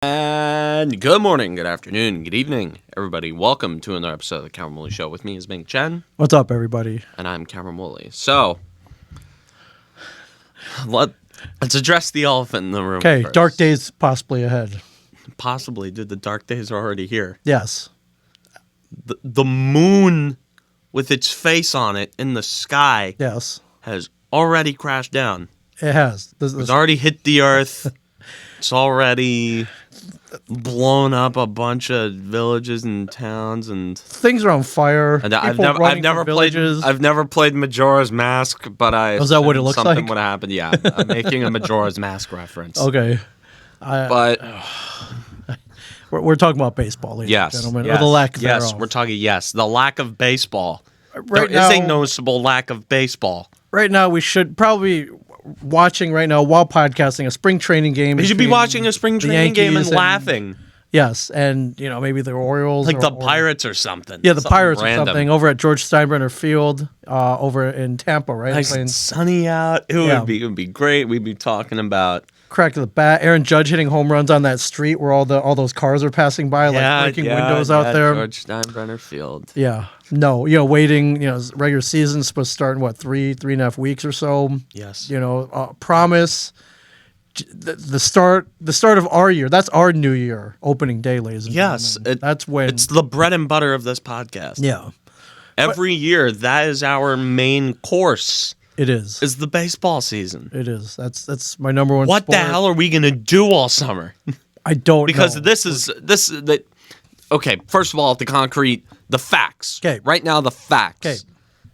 And good morning, good afternoon, good evening, everybody. Welcome to another episode of the Cameron Woolley Show. With me is Ming Chen. What's up, everybody? And I'm Cameron Woolley. So, let's address the elephant in the room. Okay, first. dark days possibly ahead. Possibly, dude. The dark days are already here. Yes. The moon with its face on it in the sky Yes. has already crashed down. It has. It's already hit the earth. It's already blown up a bunch of villages and towns, and things are on fire. And I've never played Majora's Mask, but Is that what it looks like? Something would happen. Yeah, I'm making a Majora's Mask reference. Okay. But we're talking about baseball, ladies and gentlemen, or the lack thereof. Yes, we're talking. Yes, the lack of baseball. Right there is a noticeable lack of baseball. Right now, we should probably watching right now while podcasting a spring training game. We should be watching a spring training game and laughing. Yes, and maybe the Orioles, like the Pirates or something. Yeah, the Pirates or something over at George Steinbrenner Field, over in Tampa, right? Nice and sunny out. It would be great. We'd be talking about crack to the bat. Aaron Judge hitting home runs on that street where all those cars are passing by, breaking windows out there. George Steinbrenner Field. Yeah. No, waiting. Regular season's supposed to start in 3.5 weeks or so. Yes. Promise. The start of our year. That's our new year opening day, ladies and gentlemen. That's when it's the bread and butter of this podcast. Yeah. Every year, that is our main course. It is. Is the baseball season. It is. That's my number one. What sport. the hell are we gonna do all summer? I don't because know. this is. Okay, first of all, the facts. Okay. Right now, the facts. Okay.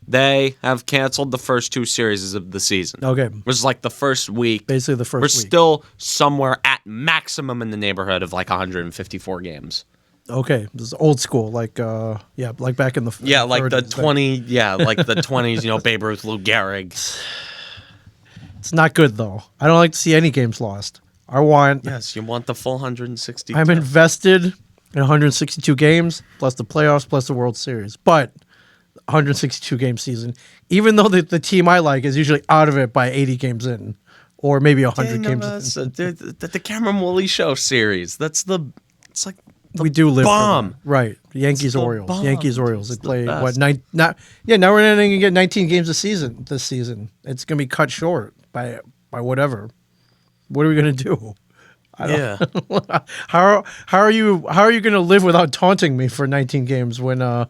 They have canceled the first two series of the season. Okay. Which is like the first week. Basically the first week. We're still somewhere at maximum in the neighborhood of like 154 games. Okay. This is old school, like back in the like the 20s, Babe Ruth, Lou Gehrig. It's not good though. I don't like to see any games lost. Yes, you want the full 162. I'm invested in 162 games, plus the playoffs, plus the World Series. But 162 game season, even though the team I like is usually out of it by 80 games in, or maybe 100 games in. The Cameron Woolley Show series. We do live bomb. For that. Right. Yankees Orioles. Bomb. Yankees Orioles. They play now we're not even gonna get 19 games this season. It's gonna be cut short by whatever. What are we gonna do? How are you going to live without taunting me for 19 games when the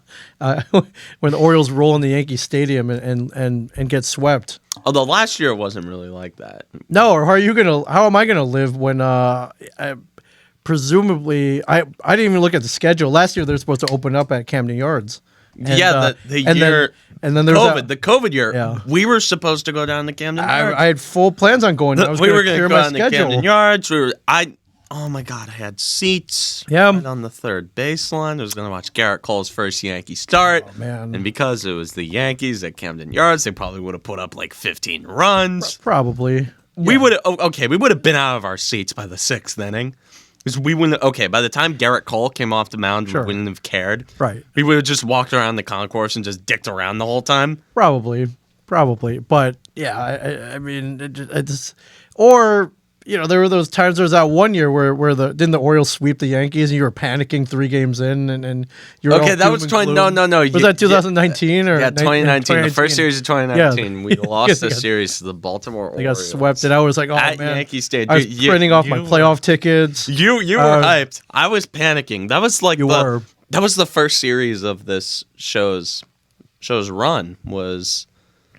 Orioles roll in the Yankee Stadium and get swept? Although last year it wasn't really like that. No, or how am I going to live when presumably I didn't even look at the schedule. Last year they're supposed to open up at Camden Yards. And then there's the COVID year. Yeah. We were supposed to go down to Camden Yards. I had full plans on going. I was we were going to go down to Camden Yards. Oh my God, I had seats right on the third baseline. I was going to watch Garrett Cole's first Yankee start. Oh, man. And because it was the Yankees at Camden Yards, they probably would have put up like 15 runs. Probably. We would have been out of our seats by the sixth inning. Because we wouldn't. Okay, by the time Garrett Cole came off the mound, we wouldn't have cared. Right. We would have just walked around the concourse and just dicked around the whole time. Probably. But yeah, I mean, there were those times. There was that one year where didn't the Orioles sweep the Yankees and you were panicking 3 games in and you were that was 20. No. Was that 2019 or 2019? The first series of 2019, we lost the series to the Baltimore Orioles. They got swept, and I was like, "Oh at man!" Yankee Stadium. I was printing off my playoff tickets. You were hyped. I was panicking. That was like that was the first series of this show's run. Was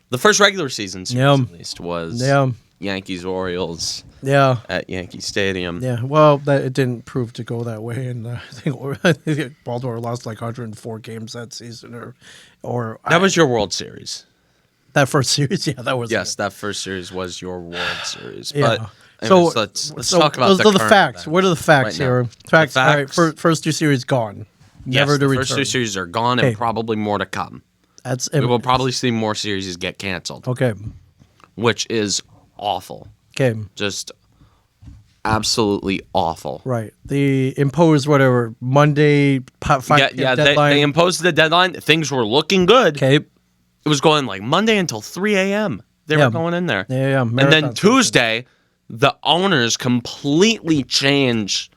the first regular season series at least was Yankees Orioles. Yeah, at Yankee Stadium. Yeah, well, it didn't prove to go that way, and I think Baltimore lost like 104 games that season, or that was your World Series. That first series, that was. Yes, that first series was your World Series. Yeah. But anyways, let's talk about the facts. What are the facts here? Facts. All right, first 2 series gone. Never to return. First 2 series are gone, and probably more to come. We will probably see more series get canceled. Okay. Which is awful. Okay. Just absolutely awful. Right. They imposed whatever Monday 5 p.m. deadline. They imposed the deadline. Things were looking good. Okay. It was going like Monday until 3 a.m. They were going in there. Yeah. And then Tuesday, the owners completely changed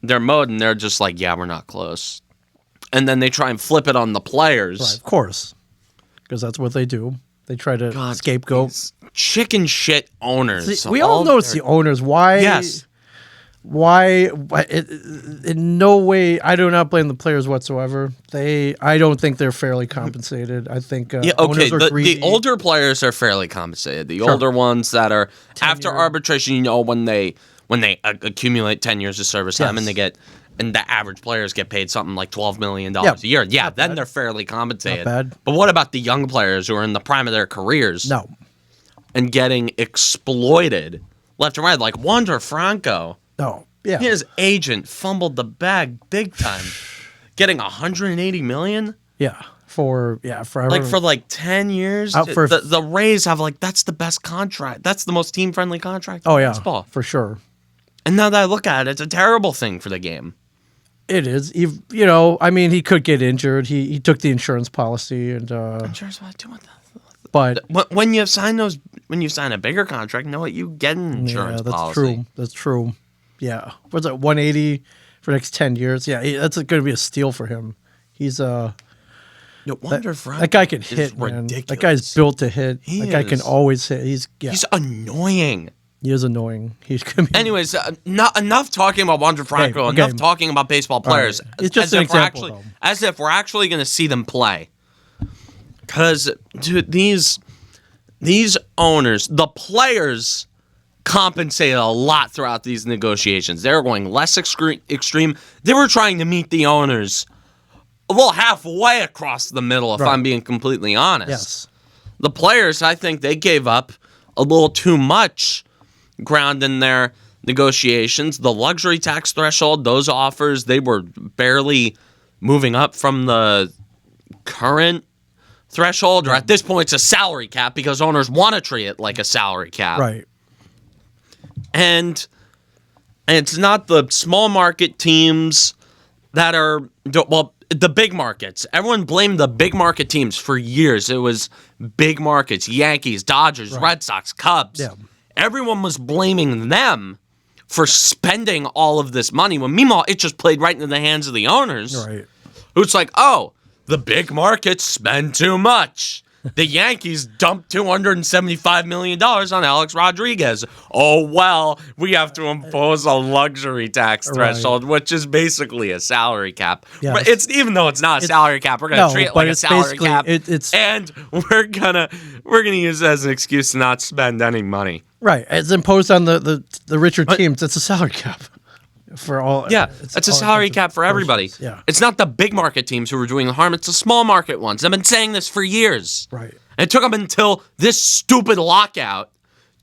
their mode, and they're just like, yeah, we're not close. And then they try and flip it on the players. Right, of course. Because that's what they do. They try to scapegoat. Chicken shit owners. See, we all know it's the owners. Why? Yes. Why? In no way, I do not blame the players whatsoever. I don't think they're fairly compensated. I think owners are greedy. The older players are fairly compensated. The older ones that are after arbitration, when they accumulate 10 years of service time and they get. And the average players get paid something like $12 million a year. Yeah, then they're fairly compensated. Not bad. But what about the young players who are in the prime of their careers? No. And getting exploited left and right, like Wander Franco. No. Yeah. His agent fumbled the bag big time, getting $180 million. Yeah. Forever. Like for 10 years. The Rays have that's the best contract. That's the most team friendly contract. Oh yeah, baseball. For sure. And now that I look at it, it's a terrible thing for the game. It is. He could get injured. He took the insurance policy and. Insurance policy. But when you sign a bigger contract, you get an insurance policy. That's true. Yeah. What's that? 180 for the next 10 years. Yeah, that's going to be a steal for him. He's that guy can hit, man. Ridiculous. That guy's built to hit. That guy can always hit. He's annoying. He is annoying. Anyways, not enough talking about Wander Franco. Okay. Enough talking about baseball players. Right. It's just an example, as if we're actually going to see them play. Because these owners, the players, compensated a lot throughout these negotiations. They were going less extreme. They were trying to meet the owners a little halfway across the middle, if I'm being completely honest. Yes. The players, I think they gave up a little too much ground in their negotiations. The luxury tax threshold, those offers, they were barely moving up from the current threshold, or at this point it's a salary cap because owners want to treat it like a salary cap. Right. And it's not the small market teams that are, the big markets. Everyone blamed the big market teams for years. It was big markets, Yankees, Dodgers, Red Sox, Cubs. Yeah. Everyone was blaming them for spending all of this money, when meanwhile it just played right into the hands of the owners. Right. Who's like, oh, the big markets spend too much. The Yankees dumped $275 million on Alex Rodriguez. Oh, well, we have to impose a luxury tax threshold, which is basically a salary cap. Yes. But even though it's not a salary cap, we're going to treat it like a salary cap. And we're gonna use it as an excuse to not spend any money. Right. It's imposed on the richer teams. It's a salary cap. For all, it's a salary cap for everybody. Yeah. It's not the big market teams who are doing the harm. It's the small market ones. I've been saying this for years. Right. And it took them until this stupid lockout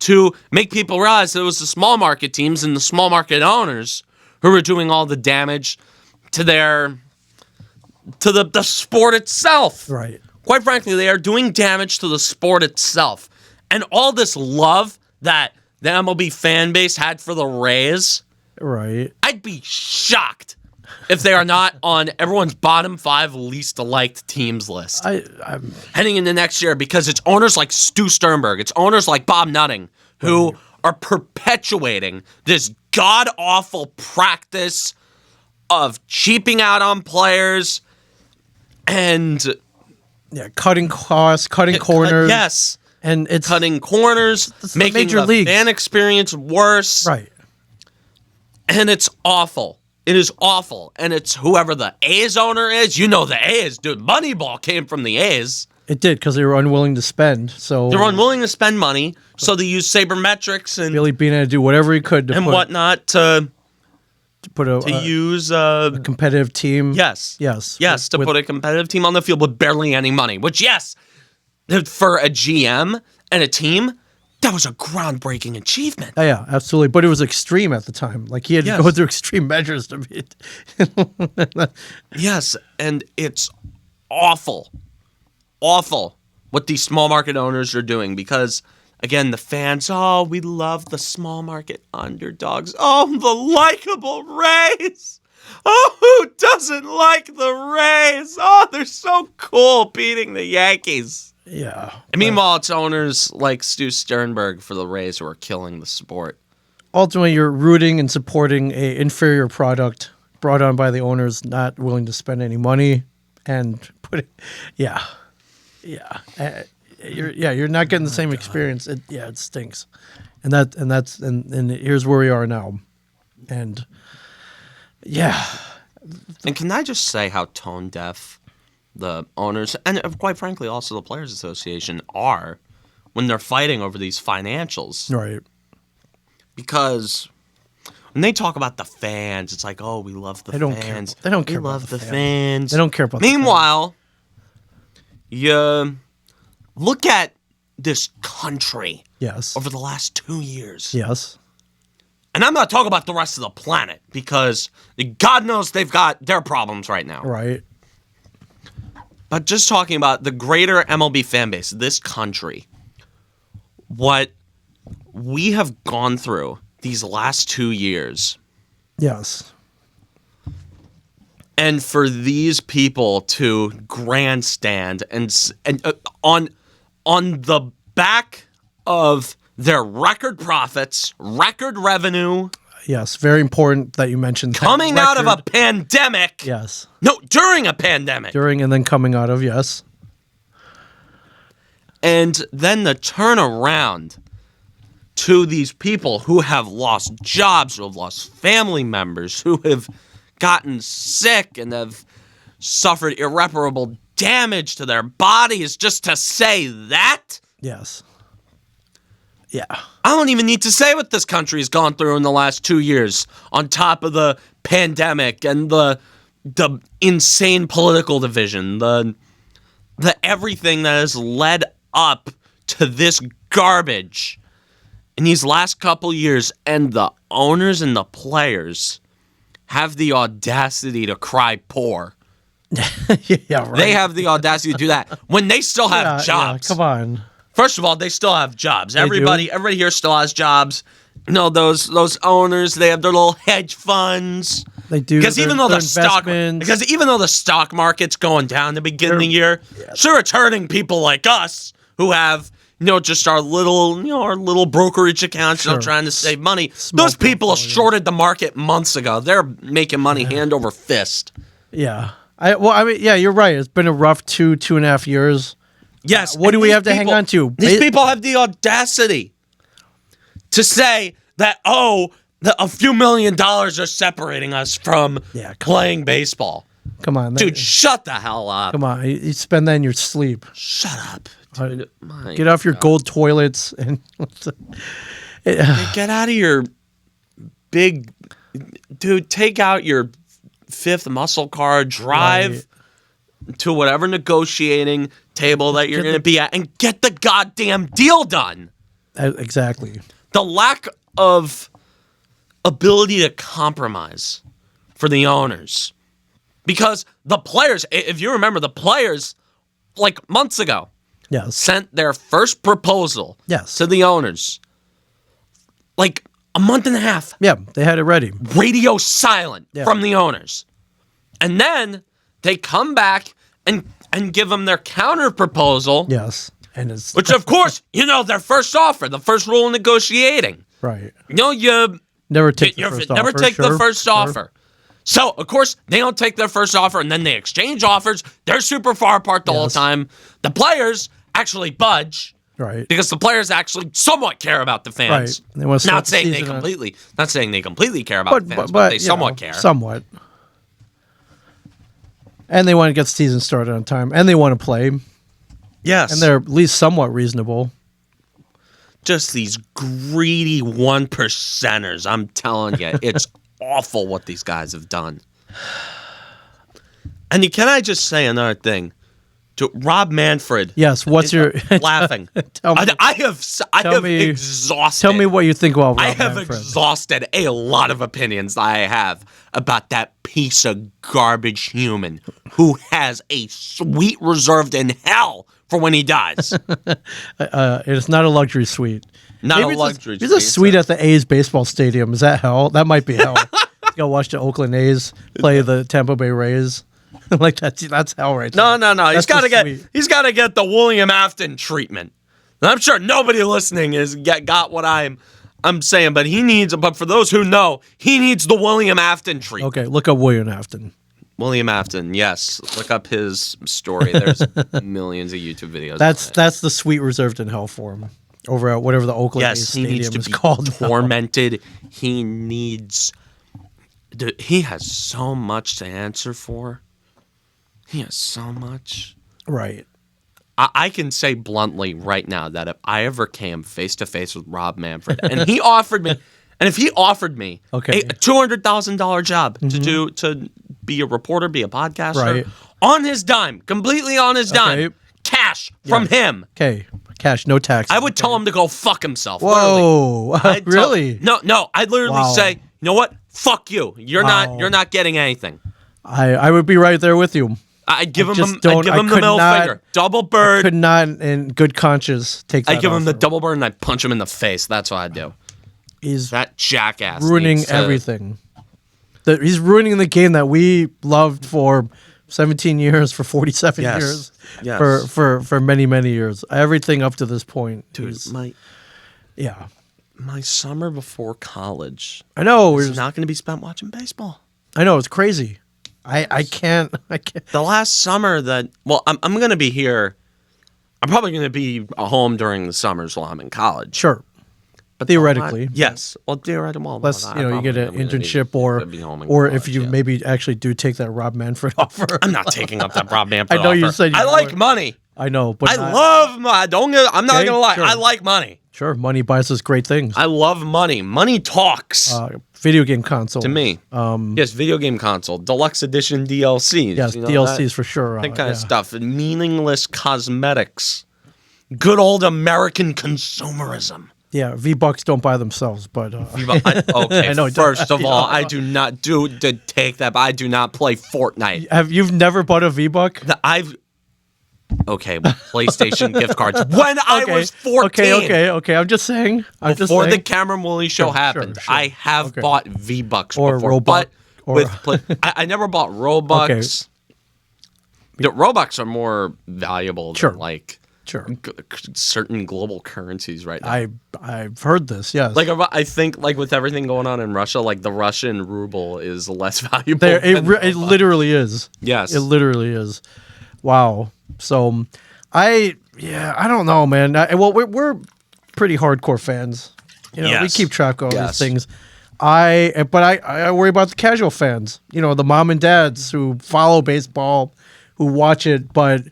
to make people realize that it was the small market teams and the small market owners who were doing all the damage to the sport itself. Right. Quite frankly, they are doing damage to the sport itself. And all this love that the MLB fan base had for the Rays. Right. I'd be shocked if they are not on everyone's bottom 5 least liked teams list I'm heading into next year, because it's owners like Stu Sternberg, it's owners like Bob Nutting who are perpetuating this god-awful practice of cheaping out on players and cutting costs, cutting corners. Yes. And it's cutting corners, making the fan experience worse. Right. And it's awful. It is awful. And it's whoever the A's owner is. The A's, dude. Moneyball came from the A's. It did, because they were unwilling to spend. So they're unwilling to spend money, so they use sabermetrics and Billy Beane had to do whatever he could to whatnot to use a competitive team. Yes. To put a competitive team on the field with barely any money. Which, yes, for a GM and a team, that was a groundbreaking achievement. Oh, yeah, absolutely. But it was extreme at the time. Like, he had to go through extreme measures to be. Yes, and it's awful what these small market owners are doing, because, again, the fans, we love the small market underdogs. Oh, the likable Rays. Oh, who doesn't like the Rays? Oh, they're so cool beating the Yankees. Yeah. And meanwhile, it's owners like Stu Sternberg for the Rays who are killing the sport. ultimately you're rooting and supporting a inferior product brought on by the owners not willing to spend any money and put it. Yeah. You're not getting the same experience. It stinks. And here's where we are now. And yeah. And can I just say how tone deaf the owners and quite frankly also the Players Association are when they're fighting over these financials. Right. Because when they talk about the fans, it's like, oh, we love the fans. They don't care we about love the fans. They don't care about Meanwhile, you look at this country over the last 2 years. Yes. And I'm not talking about the rest of the planet because God knows they've got their problems right now. Right. But just talking about the greater MLB fan base, this country, what we have gone through these last 2 years. Yes. And for these people to grandstand and on the back of their record profits, record revenue. Yes, very important that you mentioned that. Coming out of a pandemic. Yes. No, during a pandemic. During and then coming out of, yes. And then the turnaround to these people who have lost jobs, who have lost family members, who have gotten sick and have suffered irreparable damage to their bodies, just to say that? Yes. Yeah. I don't even need to say what this country has gone through in the last 2 years on top of the pandemic and the insane political division, the everything that has led up to this garbage in these last couple years, and the owners and the players have the audacity to cry poor. Yeah, right. They have the audacity to do that when they still have jobs. Yeah, come on. First of all, they still have jobs. Everybody here still has jobs. You know, those owners, they have their little hedge funds. They do. Because even though the stock market's going down in the beginning of the year, sure, it's hurting people like us who have, just our little brokerage accounts, trying to save money. Those people shorted the market months ago. They're making money hand over fist. Yeah. You're right. It's been a rough 2.5 years. Yes. What do we have to hang on to? These people have the audacity to say that, a few $1 million are separating us from playing baseball. Come on. Dude, shut the hell up. Come on. You spend that in your sleep. Shut up. Dude, get off your gold toilets and get out of your big... Dude, take out your fifth muscle car, drive to whatever negotiating table that you're going to be at, and get the goddamn deal done. Exactly. The lack of ability to compromise for the owners. Because the players, if you remember, the players, like months ago, sent their first proposal to the owners. Like a month and a half. Yeah, they had it ready. Radio silent from the owners. And then they come back and give them their counter proposal. Yes. Which, of course, their first offer, the first rule in negotiating. Right. You never take the first offer. So, of course, they don't take their first offer, and then they exchange offers. They're super far apart the whole time. The players actually budge. Right. Because the players actually somewhat care about the fans. Right. They want to not saying they completely care about the fans, but they somewhat care. Somewhat. And they want to get the season started on time. And they want to play. Yes. And they're at least somewhat reasonable. Just these greedy 1%ers. I'm telling you, it's awful what these guys have done. And can I just say another thing? To Rob Manfred. Yes, what's your... laughing. I have exhausted... Tell me what you think about Rob Manfred. I have exhausted a lot of opinions that I have about that piece of garbage human who has a suite reserved in hell for when he dies. It's not a luxury suite. Not a luxury suite. There's a suite at the A's baseball stadium. Is that hell? That might be hell. Go watch the Oakland A's play the Tampa Bay Rays. Like that's hell right there. No. He's got to get the William Afton treatment. And I'm sure nobody listening got what I'm I'm saying, but but for those who know, he needs the William Afton treatment. Okay, look up William Afton. William Afton, yes. Look up his story. There's millions of YouTube videos. That's the suite reserved in hell for him over at whatever the Oakland A's Stadium is called. Tormented. He needs. He has so much to answer for. He has so much. Right. I can say bluntly right now that if I ever came face to face with Rob Manfred and he offered me, and if he offered me a $200,000 job to be a reporter, be a podcaster, on his dime, completely on his dime, cash from him. Okay, cash, no tax. I would tell him to go fuck himself. Whoa, really? No, I'd literally say, you know what? Fuck you. You're not getting anything. I would be right there with you. I'd give him the middle finger. Double bird. I could not, in good conscience, take that. I'd give him the double bird and I'd punch him in the face. That's what I'd do. He's that jackass ruining everything. He's ruining the game that we loved for 17 years, for 47 years, for many, many years. Everything up to this point. Dude, my summer before college. I know. It's not going to be spent watching baseball. I know. It's crazy. I can't. The last summer I'm going to be here. I'm probably going to be home during the summers while I'm in college. Sure. But theoretically. Yes. Well, theoretically. Unless, you get an internship or if you maybe actually do take that Rob Manfred offer. I'm not taking up that Rob Manfred offer. I know you said I like money. I know. But love money. I'm not going to lie. Sure. I like money. Sure. Money buys us great things. I love money. Money talks. Video game console. To me. Yes, video game console. Deluxe edition DLCs. Yes, DLCs for sure. That kind of stuff. Meaningless cosmetics. Good old American consumerism. Yeah, V-Bucks don't buy themselves, but... okay, I know, first of all, I do not take that, but I do not play Fortnite. You've never bought a V-Buck? Okay, PlayStation gift cards. When I was 14. Okay. I'm just saying. Before the Cameron Woolley show happened, sure. I have bought V-Bucks before. Robux. I never bought Robux. Robux are more valuable than certain global currencies right now. I've heard this, yes. I think with everything going on in Russia, the Russian ruble is less valuable. It literally is. Yes. It literally is. Wow. So, I don't know, man. We're pretty hardcore fans. We keep track of all these things. I worry about the casual fans. The mom and dads who follow baseball, who watch it, but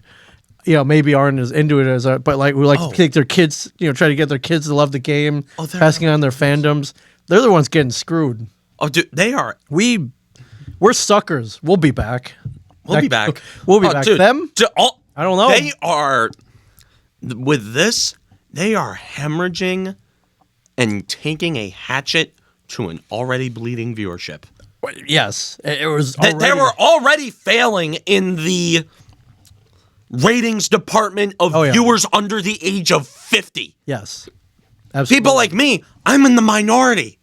maybe aren't as into it as who to take their kids, try to get their kids to love the game, passing on their fandoms. They're the ones getting screwed. Oh, dude, they are. We're suckers. We'll be back. We'll be back. Dude, them? I don't know. They are, with this, they are hemorrhaging and taking a hatchet to an already bleeding viewership. Yes. It was They were already failing in the ratings department of viewers under the age of 50. Yes. Absolutely. People like me, I'm in the minority.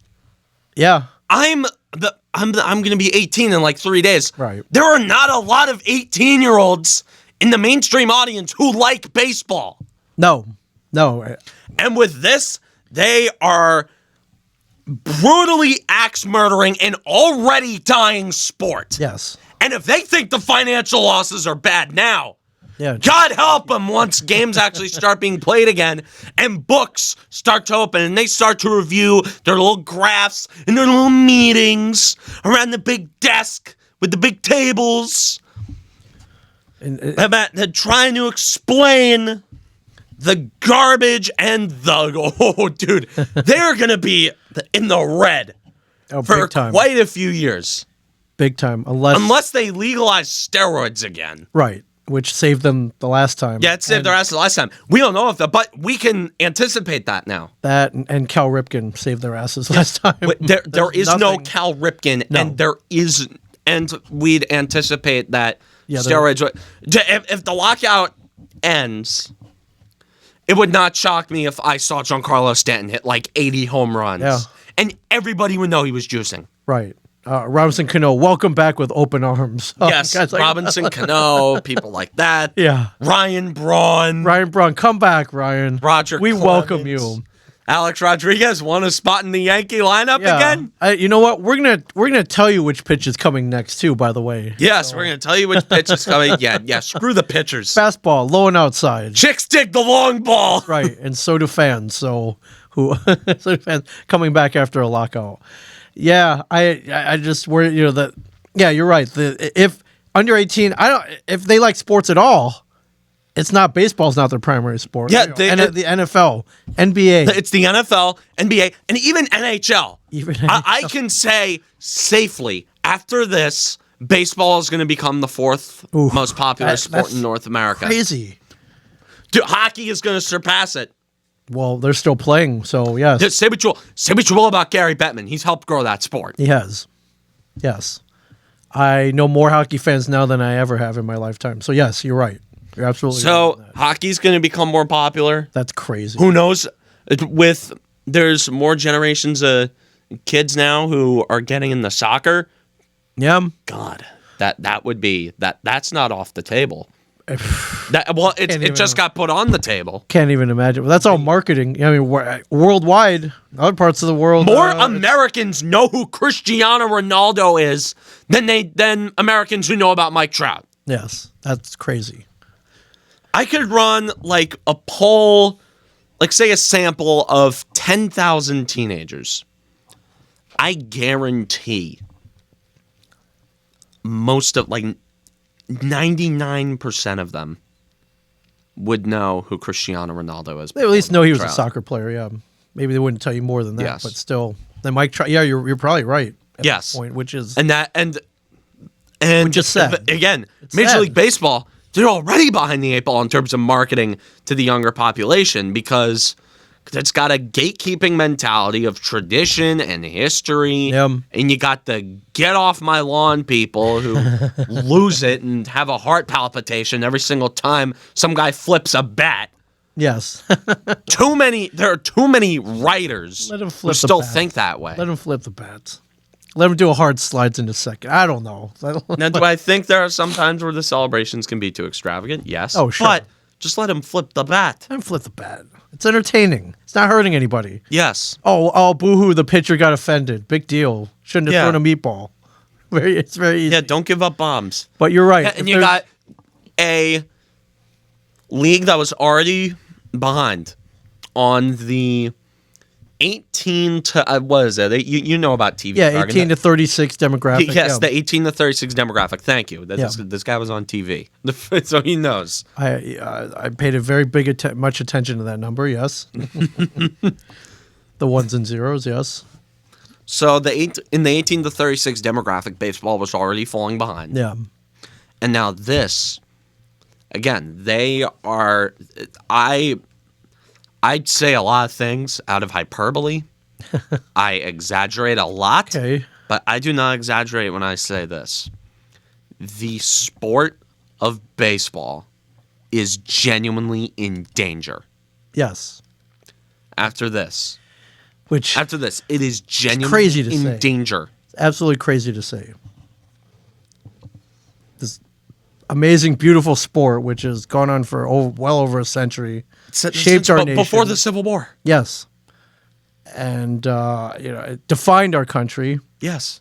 Yeah. I'm going to be 18 in 3 days. Right. There are not a lot of 18-year-olds in the mainstream audience who like baseball. No. And with this, they are brutally axe murdering an already dying sport. Yes. And if they think the financial losses are bad now, yeah, God help them once games actually start being played again and books start to open and they start to review their little graphs and their little meetings around the big desk with the big tables. They're trying to explain the garbage and dude, they're going to be in the red for quite a few years. Big time. Unless they legalize steroids again. Right. Which saved them the last time. Yeah, it saved their asses the last time. We don't know but we can anticipate that now. That and Cal Ripken saved their asses last time. There is no Cal Ripken, and we'd anticipate that steroids. If the lockout ends, it would not shock me if I saw Giancarlo Stanton hit 80 home runs, and everybody would know he was juicing. Right. Robinson Cano, welcome back with open arms. Yes, Robinson Cano, people like that. Yeah. Ryan Braun, come back, Ryan. Roger we Clemens. welcome you. Alex Rodriguez won a spot in the Yankee lineup again. You know what? We're gonna tell you which pitch is coming next too. By the way. Yes, we're gonna tell you which pitch is coming. Yeah. Screw the pitchers. Fastball, low and outside. Chicks dig the long ball. Right, and so do fans. So fans coming back after a lockout. Yeah, I just worry. That. Yeah, you're right. If under 18, if they like sports at all. It's not baseball's not their primary sport. Yeah, the NFL, NBA. It's the NFL, NBA, and even NHL. I can say safely after this, baseball is going to become the fourth most popular sport in North America. Crazy. Dude, hockey is going to surpass it. Well, they're still playing, so yes. Say what you will about Gary Bettman. He's helped grow that sport. He has. Yes. I know more hockey fans now than I ever have in my lifetime. So yes, you're right. You're absolutely right. So hockey's going to become more popular. That's crazy. Who knows? There's more generations of kids now who are getting into soccer. Yeah. God, that would be that's not off the table. It just got put on the table. Can't even imagine. Well, that's all marketing. I mean, worldwide, other parts of the world. More Americans know who Cristiano Ronaldo is than Americans who know about Mike Trout. Yes, that's crazy. I could run like a poll, like say a sample of 10,000 teenagers. I guarantee most of 99% of them would know who Cristiano Ronaldo is. They at least know he was a soccer player, yeah. Maybe they wouldn't tell you more than that, but still. Then Mike Trout, yeah, you're probably right at that point, which is which is sad. Again, Major League Baseball, they're already behind the eight ball in terms of marketing to the younger population because it's got a gatekeeping mentality of tradition and history. And you got the get off my lawn people who lose it and have a heart palpitation every single time some guy flips a bat. Yes. There are too many writers who still think that way. Let him flip the bats. Let him do a hard slides into second. I don't know. Now, do I think there are some times where the celebrations can be too extravagant? Yes. Oh, sure. But just let him flip the bat. Let him flip the bat. It's entertaining. It's not hurting anybody. Yes. Oh, boo-hoo, the pitcher got offended. Big deal. Shouldn't have thrown a meatball. It's very easy. Yeah, don't give up bombs. But you're right. And you got a league that was already behind on the 18 to what is it? You know about TV. Yeah, 18 to 36 demographic. Yes, the 18 to 36 demographic. Thank you. This guy was on TV, so he knows. I paid a very much attention to that number. Yes, the ones and zeros. Yes. So in the 18 to 36 demographic, baseball was already falling behind. Yeah. And now this, again, they are. I'd say a lot of things out of hyperbole. I exaggerate a lot, but I do not exaggerate when I say this. The sport of baseball is genuinely in danger. Yes. After this, it is genuinely crazy to in say. Danger. It's absolutely crazy to say. This amazing, beautiful sport, which has gone on for well over a century, shaped our nation. Before the Civil War. Yes. And, it defined our country. Yes.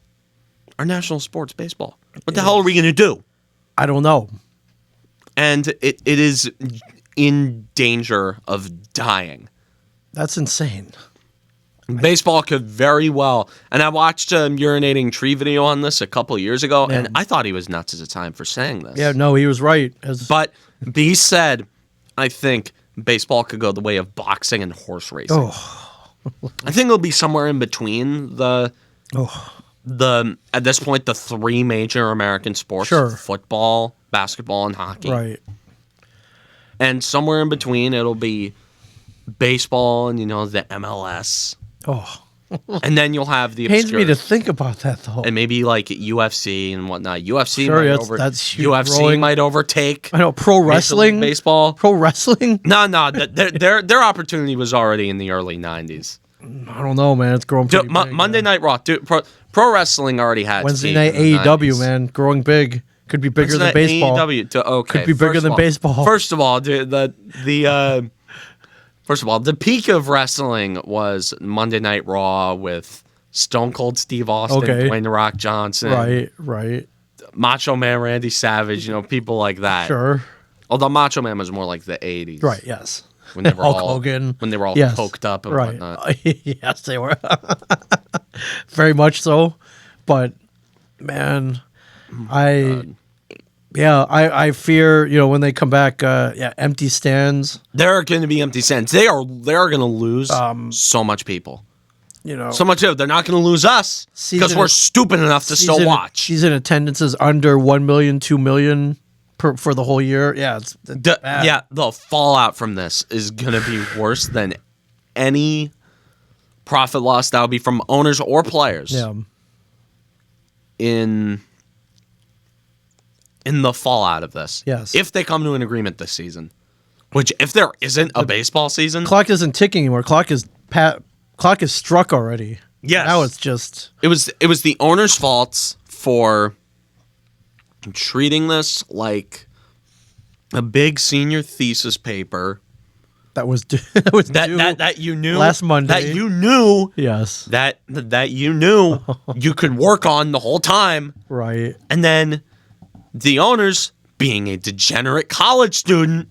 Our national sport's baseball. What the hell are we going to do? I don't know. And it is in danger of dying. That's insane. Baseball could very well. And I watched a urinating tree video on this a couple of years ago, and I thought he was nuts at the time for saying this. Yeah, no, he was right. But he said, I think baseball could go the way of boxing and horse racing. I think it'll be somewhere in between the at this point the three major American sports: football, basketball, and hockey. Right. And somewhere in between, it'll be baseball and the MLS. And then you'll have the pains me to think about that though. And maybe like UFC and whatnot. UFC might overtake. I know pro wrestling, baseball, pro wrestling. No, their opportunity was already in the early 90s. I don't know, man. It's growing pretty big. Monday Night Raw, dude, pro wrestling already had Wednesday night AEW, man, growing big. Could be bigger than baseball. AEW could be bigger than baseball. First of all, dude, First of all, the peak of wrestling was Monday Night Raw with Stone Cold Steve Austin, Dwayne The Rock Johnson. Right. Macho Man Randy Savage, people like that. Sure. Although Macho Man was more like the 80s. Right, yes. When they were Hulk all Hogan. When they were all coked up and whatnot. Yes, they were. Very much so. But man, I fear, when they come back, empty stands. There are going to be empty stands. They are going to lose so much people. So much of they're not going to lose us because we're stupid enough to still watch. Season attendance is under 1 million, 2 million for the whole year. Yeah, it's bad. The fallout from this is going to be worse than any profit loss that will be from owners or players. Yeah. In the fallout of this. Yes. If they come to an agreement this season, which if there isn't a baseball season, clock isn't ticking anymore. Clock is struck already. Yes. Now it's just it was the owner's faults for treating this like a big senior thesis paper that was due that you knew last Monday. That you knew yes. That you knew you could work on the whole time. Right. And then the owners, being a degenerate college student,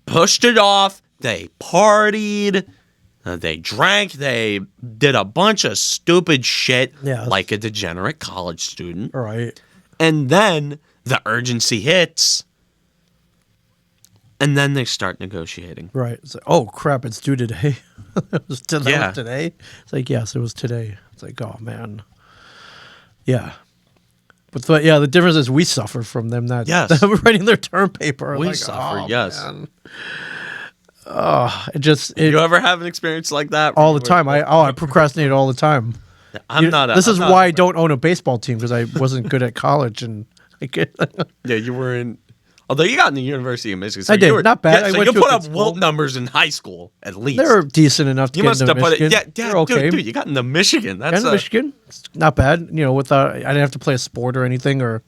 pushed it off. They partied. They drank. They did a bunch of stupid shit like a degenerate college student. Right. And then the urgency hits. And then they start negotiating. Right. It's like, oh, crap, it's due today. It was today? It's like, yes, it was today. It's like, oh, man. Yeah. But the difference is we suffer from them not them writing their term paper. We suffer, yes. Man. You ever have an experience like that? All the time. I procrastinate all the time. This is why I don't own a baseball team, because I wasn't good at college and you were in. Although you got in the University of Michigan, so I did not bad. Yeah, so you put up Wilt numbers in high school at least. They were decent enough to you get must into have Michigan. Put it. Yeah, okay. Dude, you got into Michigan. That's Michigan. It's not bad. Without I didn't have to play a sport or anything, or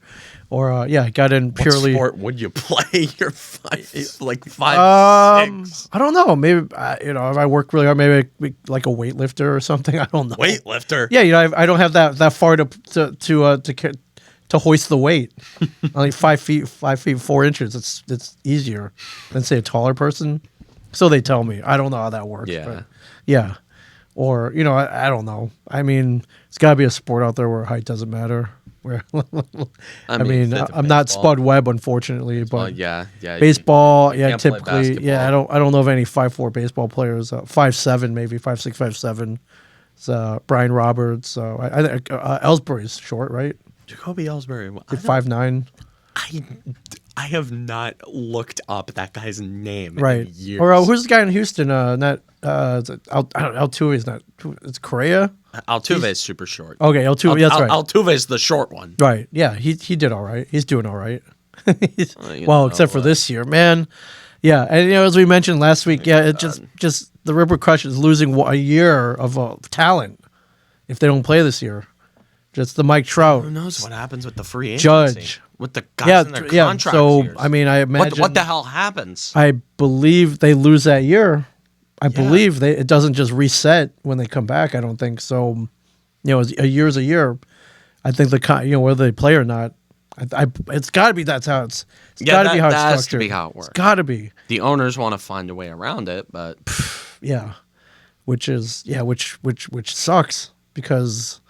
I got in purely. What sport would you play? You're 5'6". I don't know. Maybe if I work really hard, maybe like a weightlifter or something. I don't know. Weightlifter. Yeah, I don't have that far to hoist the weight. Only 5 feet 4 inches. It's easier than say a taller person. So they tell me. I don't know how that works. Yeah. But yeah. Or I don't know. I mean, it's got to be a sport out there where height doesn't matter. Where I mean I'm not Spud Webb, unfortunately, but baseball, typically, I don't know of any 5'4" baseball players. 5'7", maybe 5'6", 5'7". It's Brian Roberts. I think Ellsbury's short, right? Jacoby Ellsbury, 5'9". I have not looked up that guy's name in years. Or who's the guy in Houston? Altuve is not. It's Correa. Altuve is super short. Okay, Altuve. That's right. Altuve is the short one. Right. Yeah. He did all right. He's doing all right. Except for this year, man. Yeah, and as we mentioned last week, it just the repercussions losing a year of talent if they don't play this year. Just the Mike Trout. Who knows what happens with the free agency? Judge. With the guys in their contract so, years. I mean, I imagine... What the hell happens? I believe they lose that year. I believe it doesn't just reset when they come back, I don't think. So, a year's a year. I think whether they play or not, it's got to be that's how it's got to be how it's structured. That has to be how it works. It's got to be. The owners want to find a way around it, but... Yeah. Which sucks because...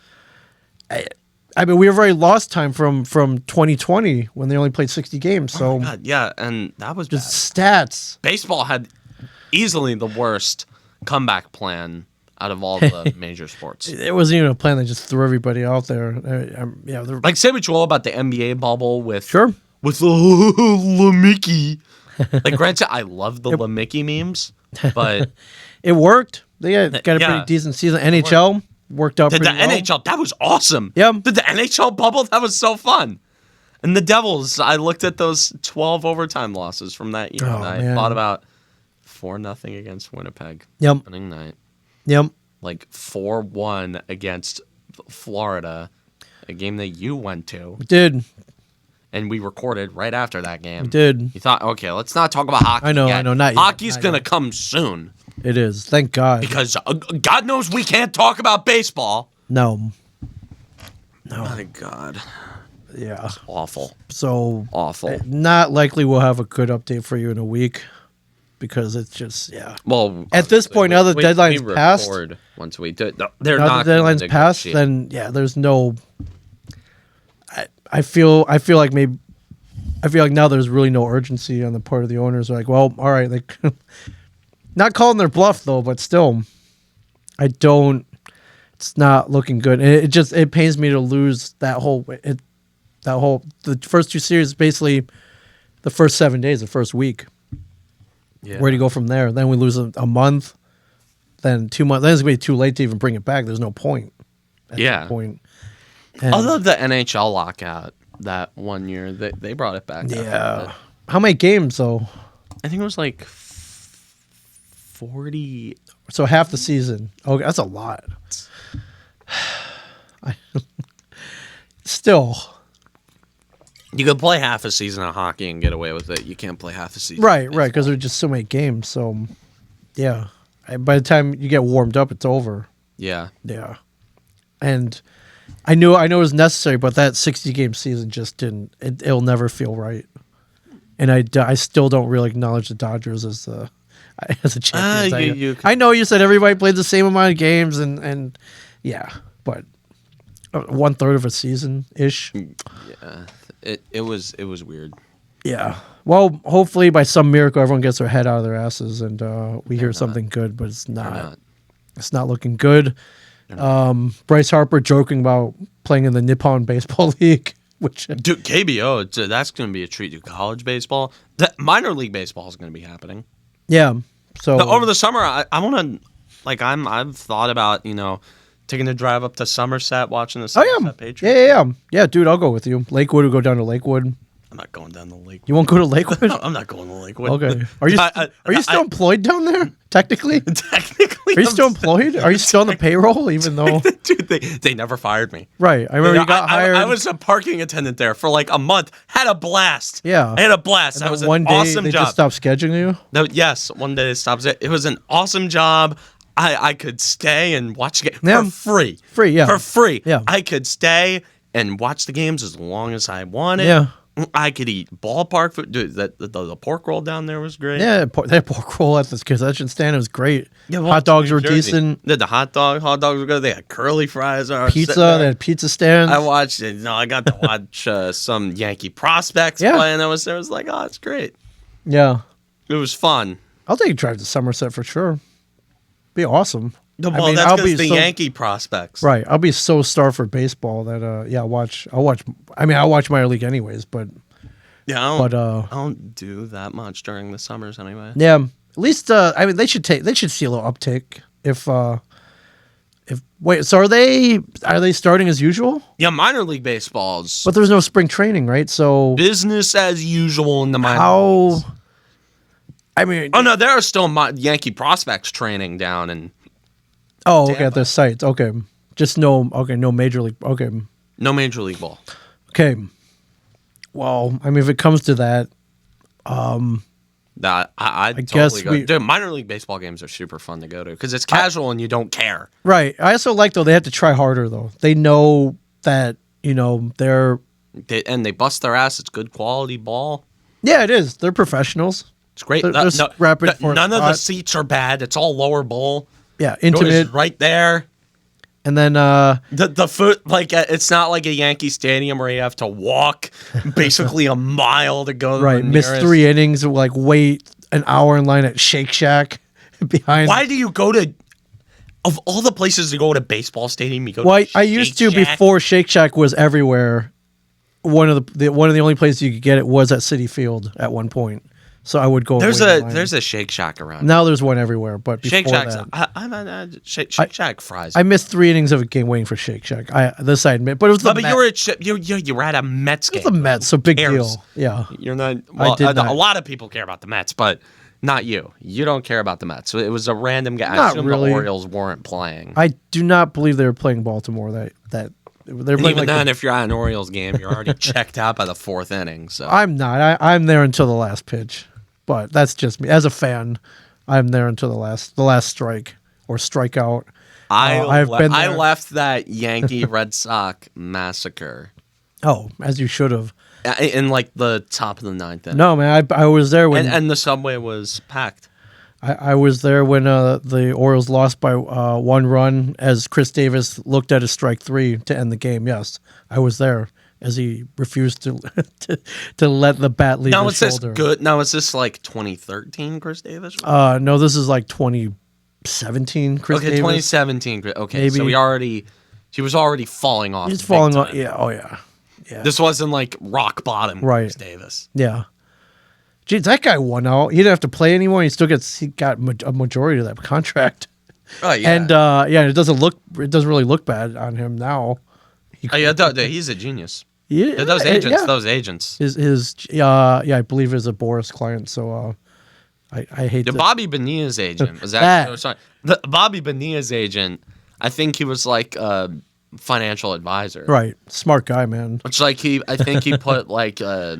I mean, we have already lost time from 2020 when they only played 60 games. So oh my God, yeah, and that was just bad. Stats. Baseball had easily the worst comeback plan out of all the major sports. It wasn't even a plan; they just threw everybody out there. Like say what you will about the NBA bubble with with Mickey. Like granted, I love the Mickey memes, but it worked. They got a pretty decent season. NHL. Worked out pretty well. NHL, that was awesome. Yeah. Did the NHL bubble? That was so fun. And the Devils, I looked at those 12 overtime losses from that year, and I thought about 4-0 against Winnipeg. Yep. Opening night. Yep. Like 4-1 against Florida, a game that you went to. Did. and we recorded right after that game. We did. You thought, okay, let's not talk about hockey. I know, yet. not Hockey's yet. going to come soon. It is. Thank God. Because God knows we can't talk about baseball. No. My God. Yeah. It's awful. So awful. Not likely we'll have a good update for you in a week because it's just Well, at this point now the deadline's passed. Once we do, they're now not the deadline's passed. Then there's no. I feel like now there's really no urgency on the part of the owners. They're like, well, all right, not calling their bluff though, but still, it's not looking good. And it pains me to lose the first two series, basically the first 7 days, the first week. Yeah. Where do you go from there? Then we lose a month, then 2 months. Then it's going to be too late to even bring it back. There's no point. At that point. And other the NHL lockout that 1 year, they brought it back. Yeah. How many games though? I think it was like 40. So half the season. Okay, that's a lot. Still. You could play half a season of hockey and get away with it. You can't play half a season. Right, because there's just so many games. So, yeah. By the time you get warmed up, it's over. Yeah. Yeah. And I knew it was necessary, but that 60-game season just didn't. It'll never feel right. And I still don't really acknowledge the Dodgers as a champions. I know you said everybody played the same amount of games, and yeah, but 1/3 of a season ish. Yeah. It was weird. Yeah. Well, hopefully by some miracle everyone gets their head out of their asses and we hear something good, but it's not. It's not looking good. Bryce Harper joking about playing in the Nippon Baseball League, which dude, KBO, that's going to be a treat to college baseball. That minor league baseball is going to be happening. Yeah. So over the summer, I want to I've thought about taking a drive up to Somerset, watching the Somerset Patriots. Yeah, dude, I'll go with you. Lakewood, we'll go down to Lakewood. I'm not going down to Lakewood. You won't go to Lakewood? No, I'm not going to Lakewood. Okay. Are you still employed down there? Technically? Technically. Are you still employed? Are you still on the payroll even though? Dude, they never fired me. Right. I remember you got hired. I was a parking attendant there for like a month. Had a blast. Yeah. I had a blast. That was an awesome job. One day they just stopped scheduling you? No, yes. One day they stopped. It was an awesome job. I could stay and watch the game for free. Free, yeah. For free. Yeah. I could stay and watch the games as long as I wanted. Yeah. I could eat ballpark food. Dude, the pork roll down there was great. Yeah, that pork roll at this concession stand was great. Yeah, hot dogs were decent. The hot dogs were good. They had curly fries. Pizza, they had pizza stands. I watched it. I got to watch some Yankee prospects play, and I was like, oh, it's great. Yeah. It was fun. I'll take a drive to Somerset for sure. Be awesome. Well, that's because the Yankee prospects. Right. I'll be so starved for baseball that I'll watch minor league anyways, but yeah, I don't do that much during the summers anyway. Yeah. At least they should see a little uptick so are they starting as usual? Yeah, minor league baseball's but there's no spring training, right? So business as usual in the minor leagues. Oh no, there are still Yankee prospects training down in. Oh, okay, at the sites. Okay, just no major league. Okay, no major league ball. Okay, well, if it comes to that, I guess dude, minor league baseball games are super fun to go to because it's casual and you don't care. Right. I also like though they have to try harder though. They know that they bust their ass. It's good quality ball. Yeah, it is. They're professionals. It's great. None of the seats are bad. It's all lower bowl. Yeah, intimate. Right there. And then the foot, it's not like a Yankee Stadium where you have to walk basically a mile to go. Right, miss 3 innings, wait an hour in line at Shake Shack behind. Why do you go to? Of all the places to go to baseball stadium, you go. Well, I used to before Shake Shack was everywhere. One of the only places you could get it was at Citi Field at one point. So I would go. There's a Shake Shack around. Now there's one everywhere, but Shake Shacks. Shake Shack fries. I missed 3 innings of a game waiting for Shake Shack. I admit, but it was the. Mets. But you were at a Mets game. It was the Mets, so big deal. Yeah, you're not. Well, a lot of people care about the Mets, but not you. You don't care about the Mets. So it was a random guy. I assume really. The Orioles weren't playing. I do not believe they were playing Baltimore They're and even then, if you're at an Orioles game, you're already checked out by the 4th inning. So I'm not. I'm there until the last pitch, but that's just me as a fan. I'm there until the last strike or strikeout. I left that Yankee Red Sox massacre. Oh, as you should have. In like the top of the 9th inning. No, man, I was there when and the subway was packed. I was there when the Orioles lost by 1 run as Chris Davis looked at a strike 3 to end the game. Yes, I was there as he refused to let the bat leave his shoulder. Now is this like 2013 Chris Davis? No, this is like 2017 Chris Davis. 2017. Okay, maybe. So he was already falling off. He's falling off. Yeah. Oh yeah. Yeah. This wasn't like rock bottom Chris Davis. Yeah. Geez, that guy won out. He didn't have to play anymore. He got a majority of that contract. Oh yeah. And it doesn't really look bad on him now. He's a genius. Yeah, those agents. I believe is a Boris client. So I hate Bobby Bonilla's agent was Bobby Bonilla's agent. I think he was like a financial advisor. Right, smart guy, man. Which I think he put like I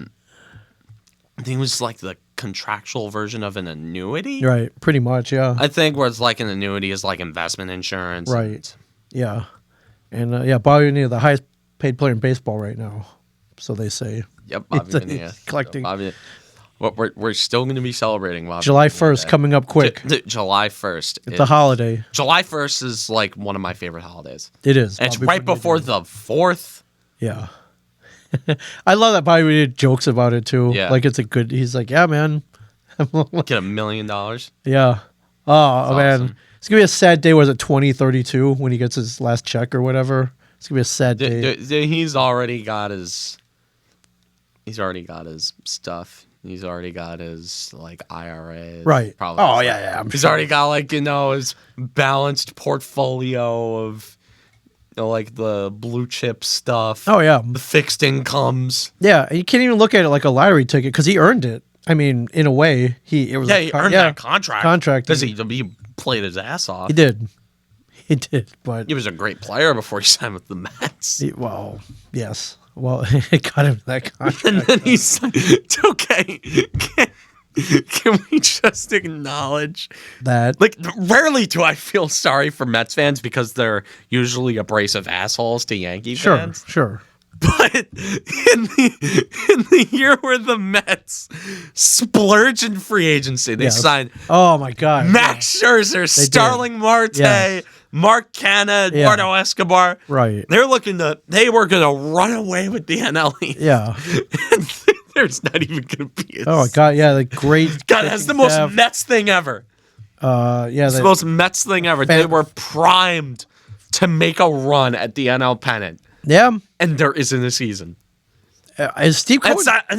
think it was like the contractual version of an annuity. Right, pretty much, yeah. I think where it's like an annuity is like investment insurance. Right. Yeah. And Bobby Bonilla, the highest paid player in baseball right now. So they say. Yep, Bobby Bonilla. Collecting. We're still going to be celebrating Bobby July 1st coming up quick. July 1st. It's a holiday. July 1st is like one of my favorite holidays. It is. And it's right before the 4th. Yeah. I love that Bobby Bonilla jokes about it too. Yeah. Like it's he's like, yeah, man. Get $1 million. Yeah. Oh, man. Awesome. It's going to be a sad day. Was it 2032 when he gets his last check or whatever? It's going to be a sad day. He's already got his stuff. He's already got his like IRA. Right. Probably. Oh, yeah. He's already got like, his balanced portfolio of like the blue chip stuff. Oh, yeah. The fixed incomes. Yeah. You can't even look at it like a lottery ticket because he earned it. I mean, in a way, he earned that contract. Because he played his ass off. He did, but he was a great player before he signed with the Mets. Yes. Well, it got him that contract. And then he's like, okay. Can we just acknowledge that? Like, rarely do I feel sorry for Mets fans because they're usually abrasive assholes to Yankee fans. Sure. But in the year where the Mets splurge in free agency, they signed. Oh my God! Max Scherzer, Starling Marte, Mark Canha, Eduardo Escobar. Right. They were gonna run away with the NL East. Yeah. And there's not even gonna be. Oh my God! Yeah, the great. God, that's the most Mets thing ever. It's the most Mets thing ever. They were primed to make a run at the NL pennant. Yeah. And there isn't a season. Is Steve Cohen?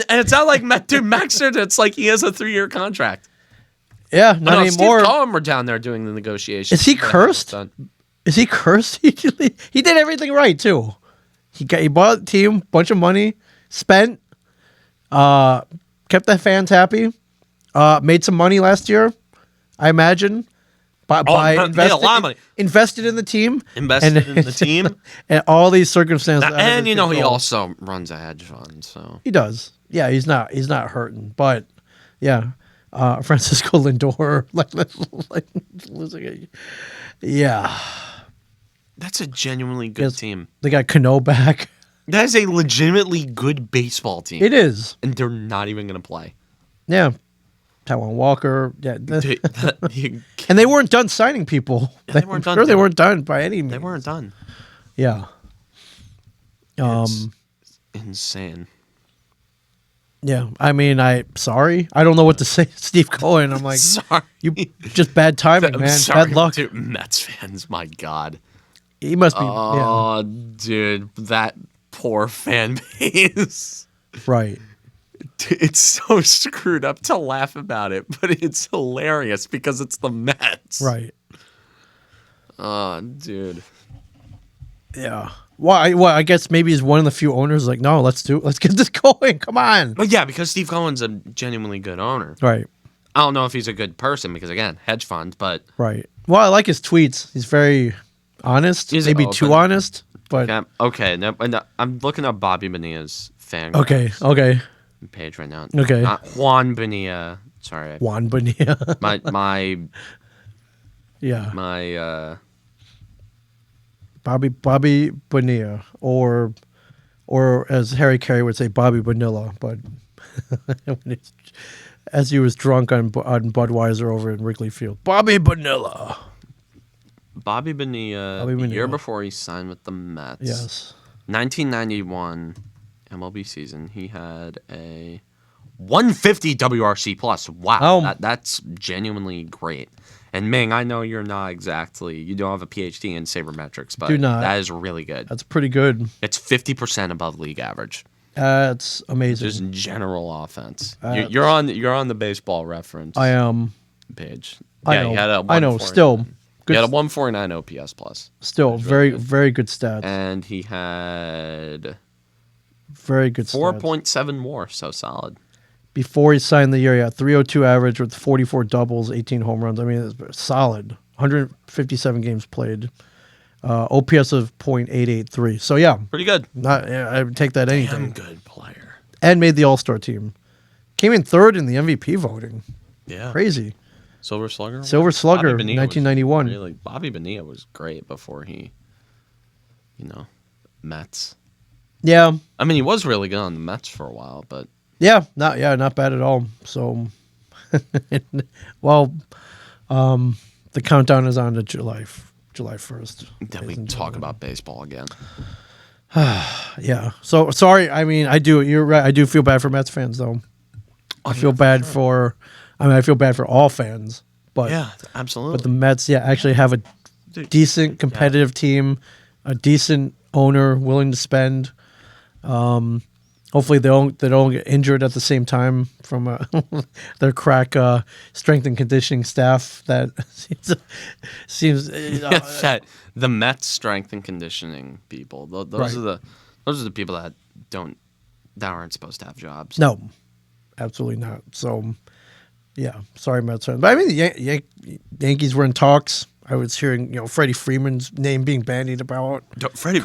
It's not like Max Scherzer. It's like he has a 3-year contract. Yeah, not anymore. Steve Cohen were down there doing the negotiations. Is he cursed? Is he cursed? He did everything right too. He bought a team, bunch of money, spent, kept the fans happy, made some money last year, I imagine. Made a lot of money. Invested in the team. And all these circumstances. And he also runs a hedge fund, so he does. Yeah, he's not hurting. But yeah. Francisco Lindor like losing it. Yeah. That's a genuinely good team. They got Cano back. That is a legitimately good baseball team. It is. And they're not even gonna play. Yeah. Taiwan Walker, and they weren't done signing people. They weren't done. Sure, they weren't done by any means. They weren't done. Yeah. It's insane. Yeah, I mean, sorry. I don't know what to say, Steve Cohen. I'm like, sorry. You just bad timing, man. Bad luck. Dude, Mets fans, my God. He must be. Oh, dude, that poor fan base. Right. It's so screwed up to laugh about it, but it's hilarious because it's the Mets. Right. Oh, dude. Yeah. Well, I guess maybe he's one of the few owners like, no, let's get this going. Come on. But yeah, because Steve Cohen's a genuinely good owner. Right. I don't know if he's a good person because, again, hedge fund, but... Right. Well, I like his tweets. He's very honest. He's maybe open. too honest. But okay. No, I'm looking up Bobby Bonilla's fan. Okay. Page right now. Okay. Not Juan Bonilla. Sorry. Juan Bonilla. my Yeah. My Bobby Bonilla, or as Harry Carey would say, Bobby Bonilla, but as he was drunk on Budweiser over in Wrigley Field. Bobby Bonilla. The year before he signed with the Mets. Yes. 1991 MLB season, he had a 150 WRC plus. Wow, that's genuinely great. And Ming, I know you don't have a PhD in sabermetrics, but that is really good. That's pretty good. It's 50% above league average. It's amazing. Just general offense. You're on the baseball reference. I am page. Yeah, I know. Still, he had a 149 OPS plus. Still, very very good stats. And he had very good 4.7 more, so solid. Before he signed the year, he had 302 average with 44 doubles, 18 home runs. I mean, it's solid. 157 games played. OPS of .883. So, yeah. Pretty good. I would take that anything. Damn good player. And made the All-Star team. Came in third in the MVP voting. Yeah. Crazy. Silver Slugger, 1991. Bobby Bonilla was great before he, Mets. Yeah. I mean, he was really good on the Mets for a while, but... not bad at all. So, well, the countdown is on to July 1st. Then we can talk about baseball again. Yeah. So sorry. I mean, you're right. I do feel bad for Mets fans, though. I feel bad for all fans. But yeah, absolutely. But the Mets, actually have a decent competitive team, a decent owner willing to spend. Hopefully they don't get injured at the same time from their crack strength and conditioning staff. That seems that the Mets strength and conditioning people. Those are the people that aren't supposed to have jobs. No, absolutely not. So yeah, sorry Mets fans. But I mean the Yankees were in talks. I was hearing Freddie Freeman's name being bandied about. Freddie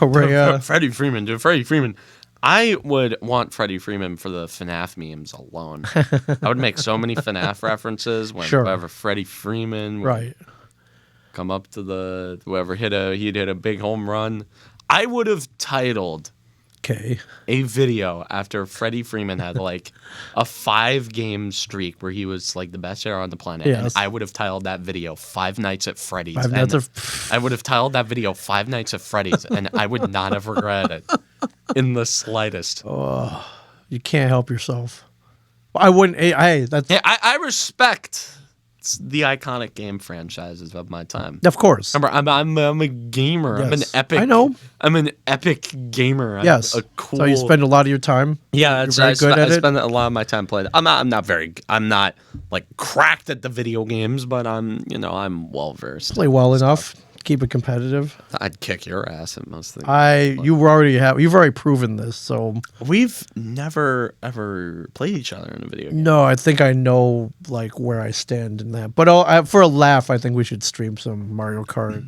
Freeman. I would want Freddie Freeman for the FNAF memes alone. I would make so many FNAF references whenever Freddie Freeman would come up to whoever he'd hit a big home run. I would have titled a video after Freddie Freeman had like a 5-game streak where he was like the best player on the planet. Yes. And I would have titled that video 5 Nights at Freddy's. I would have titled that video 5 Nights at Freddy's, and I would not have regretted it in the slightest. Oh, you can't help yourself. I wouldn't. I respect the iconic game franchises of my time. Of course. Remember, I'm a gamer. Yes. I'm an epic. I know. I'm an epic gamer. Yes. So you spend a lot of your time. Yeah, I spend a lot of my time playing. I'm not like cracked at the video games, but I'm I'm well versed. Play well enough. Keep it competitive. I'd kick your ass at most things. You've already proven this. So we've never ever played each other in a video game. No, I think I know like where I stand in that. But for a laugh, I think we should stream some Mario Kart.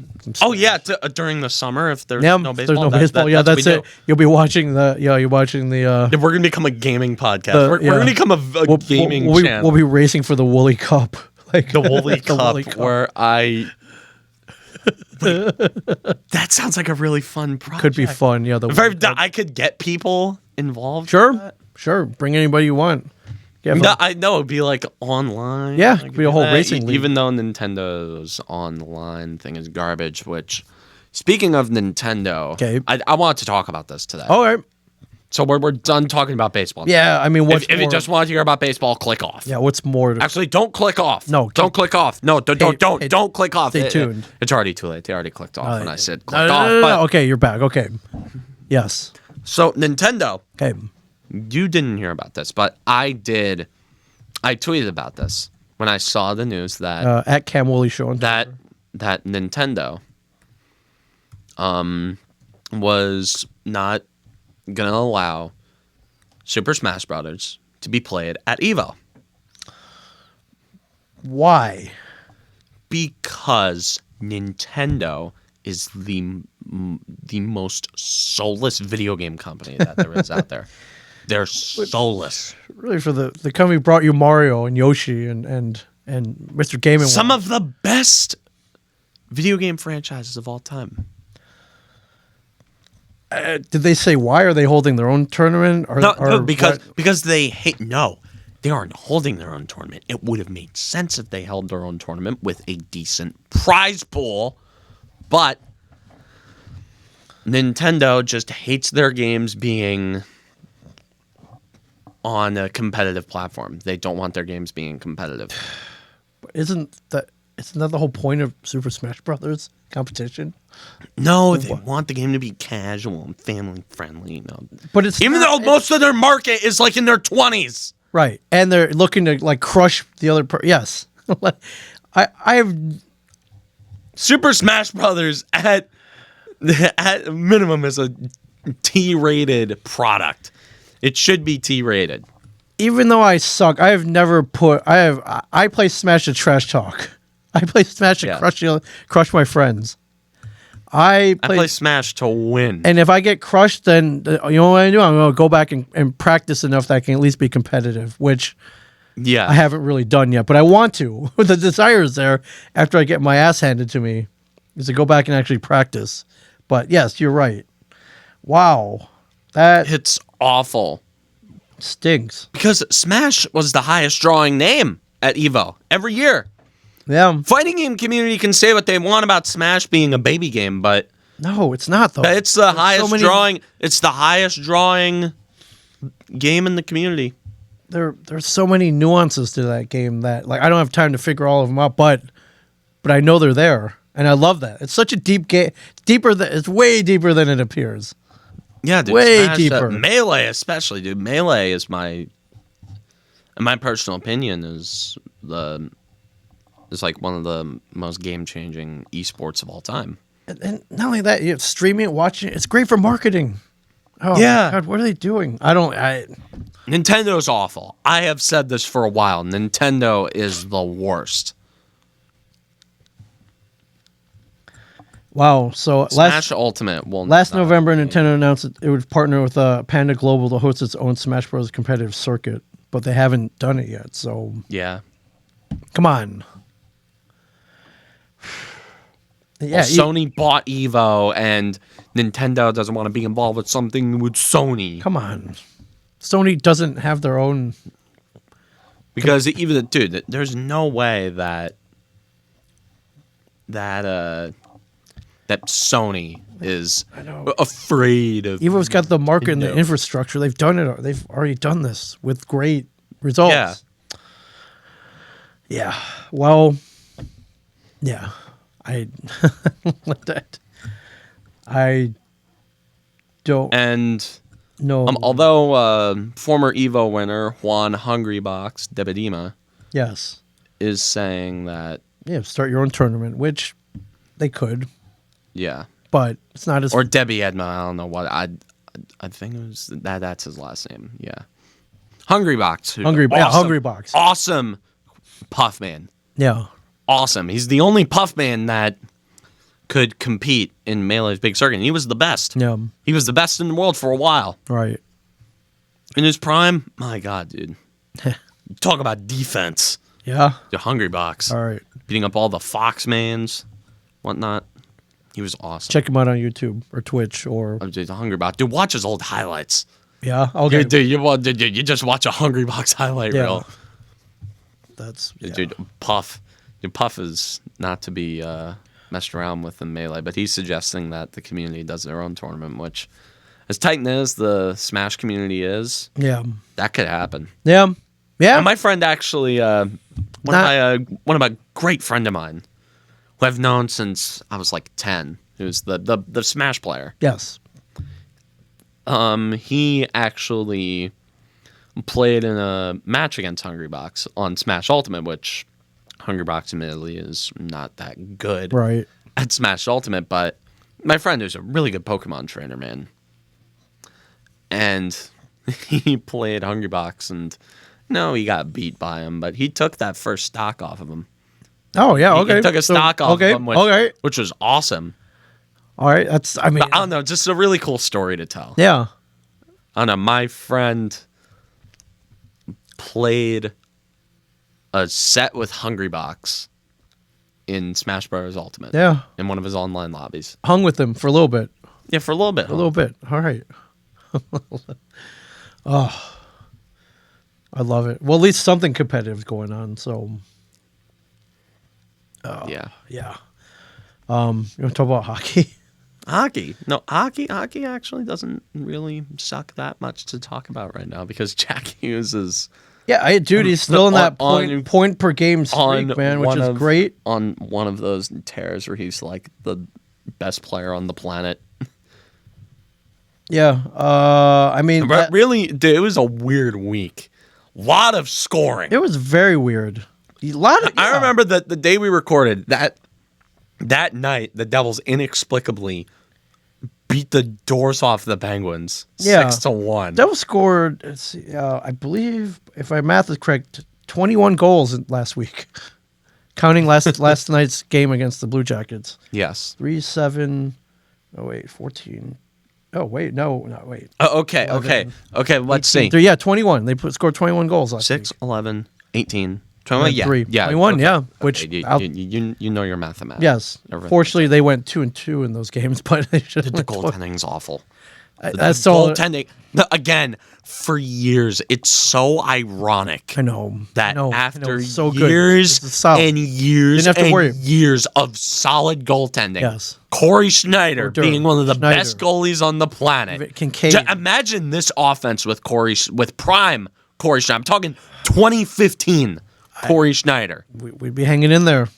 During the summer if there's no baseball. There's no baseball. That's it. You'll be watching the. We're gonna become a gaming podcast. We're gonna become a gaming channel. We'll be racing for the Woolley Cup, like the Woolley Cup, where I. That sounds like a really fun project. Could be fun, yeah. I could get people involved. Sure. Bring anybody you want. I know it'd be like online. Yeah, it'd be a whole racing league. Even though Nintendo's online thing is garbage. Which, speaking of Nintendo, I wanted to talk about this today. All right. So we're done talking about baseball. Yeah, I mean, if you just want to hear about baseball, click off. Yeah, what's more? Actually, don't click off. No, don't click off. No, don't click off. Stay tuned. It's already too late. They already clicked off when I said click off. No. Okay, you're back. Okay. Yes. So Nintendo. Okay. You didn't hear about this, but I did. I tweeted about this when I saw the news that at Cam Woolley Show on that Nintendo was not gonna allow Super Smash Brothers to be played at EVO. Why? Because Nintendo is the most soulless video game company that there is out there. They're soulless. Really, for the company brought you Mario and Yoshi and Mr. Game & Watch. Some of the best video game franchises of all time. Did they say why? Are they holding their own tournament? No, because they hate. No, they aren't holding their own tournament. It would have made sense if they held their own tournament with a decent prize pool, but Nintendo just hates their games being on a competitive platform. They don't want their games being competitive. Isn't that the whole point of Super Smash Brothers competition? No, they want the game to be casual and family friendly. You know, but it's even though most of their market is like in their 20s, right? And they're looking to like crush the other. Yes, I have Super Smash Brothers at minimum is a T-rated product. It should be T-rated. Even though I suck, I have never put. I play Smash to trash talk. I play Smash to crush my friends. I play Smash to win. And if I get crushed, then you know what I do? I'm going to go back and practice enough that I can at least be competitive, which I haven't really done yet. But I want to. The desire is there after I get my ass handed to me, is to go back and actually practice. But yes, you're right. Wow. It's awful. Stinks. Because Smash was the highest drawing name at EVO every year. Yeah. Fighting game community can say what they want about Smash being a baby game, but no, it's not though. It's the highest drawing. It's the highest drawing game in the community. There's so many nuances to that game that like I don't have time to figure all of them out, but I know they're there, and I love that. It's such a deep game, it's way deeper than it appears. Yeah, dude, way deeper. Melee, especially, dude. Melee is in my personal opinion, is like one of the most game-changing esports of all time. And not only that, you have streaming it, watching it. It's great for marketing. Oh yeah, my God, what are they doing? Nintendo's awful. I have said this for a while. Nintendo is the worst. Wow. So Smash Ultimate will last November, Nintendo announced that it would partner with Panda Global to host its own Smash Bros. Competitive circuit, but they haven't done it yet. So yeah, come on. Yeah, Sony bought EVO, and Nintendo doesn't want to be involved with something with Sony. Come on, Sony doesn't have their own. Because there's no way that Sony is afraid of. EVO's got the market and the infrastructure. They've done it. They've already done this with great results. Yeah. Yeah. Well. Yeah. I don't. And no. Although former EVO winner Juan Hungrybox Debedima, yes, is saying that start your own tournament, which they could. Yeah, but it's not as or Debbie Edma. I don't know what I think it was that's his last name. Yeah, Hungrybox. Hungrybox. Awesome, Puff Man. Yeah. Awesome. He's the only Puff Man that could compete in Melee's big circuit. And he was the best. Yeah. He was the best in the world for a while. Right. In his prime, my God, dude. Talk about defense. Yeah. The Hungrybox. All right. Beating up all the Foxmans, whatnot. He was awesome. Check him out on YouTube or Twitch or. The Hungrybox. Dude, watch his old highlights. Yeah. Okay. Dude, you just watch a Hungrybox highlight reel. That's. Yeah. Dude, Puff. Puff is not to be messed around with in Melee, but he's suggesting that the community does their own tournament, which, as tight as the Smash community is, that could happen. Yeah, yeah. And my friend actually, one of my great friend of mine, who I've known since I was like 10, who's the Smash player. Yes. He actually played in a match against Hungrybox on Smash Ultimate, which Hungrybox admittedly is not that good at Smash Ultimate, but my friend is a really good Pokemon trainer, man. And he played Hungrybox, and he got beat by him, but he took that first stock off of him. Oh, yeah, okay. He took a stock off of him, which was awesome. All right, I don't know, just a really cool story to tell. Yeah. I don't know. My friend played a set with Hungrybox in Smash Bros. Ultimate. Yeah. In one of his online lobbies. Hung with them for a little bit. Yeah, for a little bit. A little bit. All right. Oh, I love it. Well, at least something competitive going on. So, yeah. You want to talk about hockey? Hockey. No, hockey actually doesn't really suck that much to talk about right now because Jack Hughes is... Yeah, dude, he's still in that point per game streak, man, which is great. On one of those tears where he's like the best player on the planet. Yeah, but really, dude, it was a weird week. Lot of scoring. It was very weird. I remember that the day we recorded that night, the Devils inexplicably beat the doors off the Penguins 6-1. Devils scored. Let's see, I believe, if my math is correct, 21 goals last week, counting last night's game against the Blue Jackets. Yes, 3-7. Oh wait, 14. Oh wait, no, wait. Okay. 18, Let's see. 21. They scored 21 goals last 6, week. 11, 18. 21, yeah, 21, okay. yeah. Which you know your mathematics. Yes. Fortunately, they went 2-2 in those games, but they should. The goaltending's awful. That's all. Goaltending again for years. It's so ironic. I know that after so years and years and years of solid goaltending, yes, Corey Schneider being one of the best goalies on the planet. Imagine this offense with prime Corey Schneider. I'm talking 2015. Corey Schneider. We'd be hanging in there.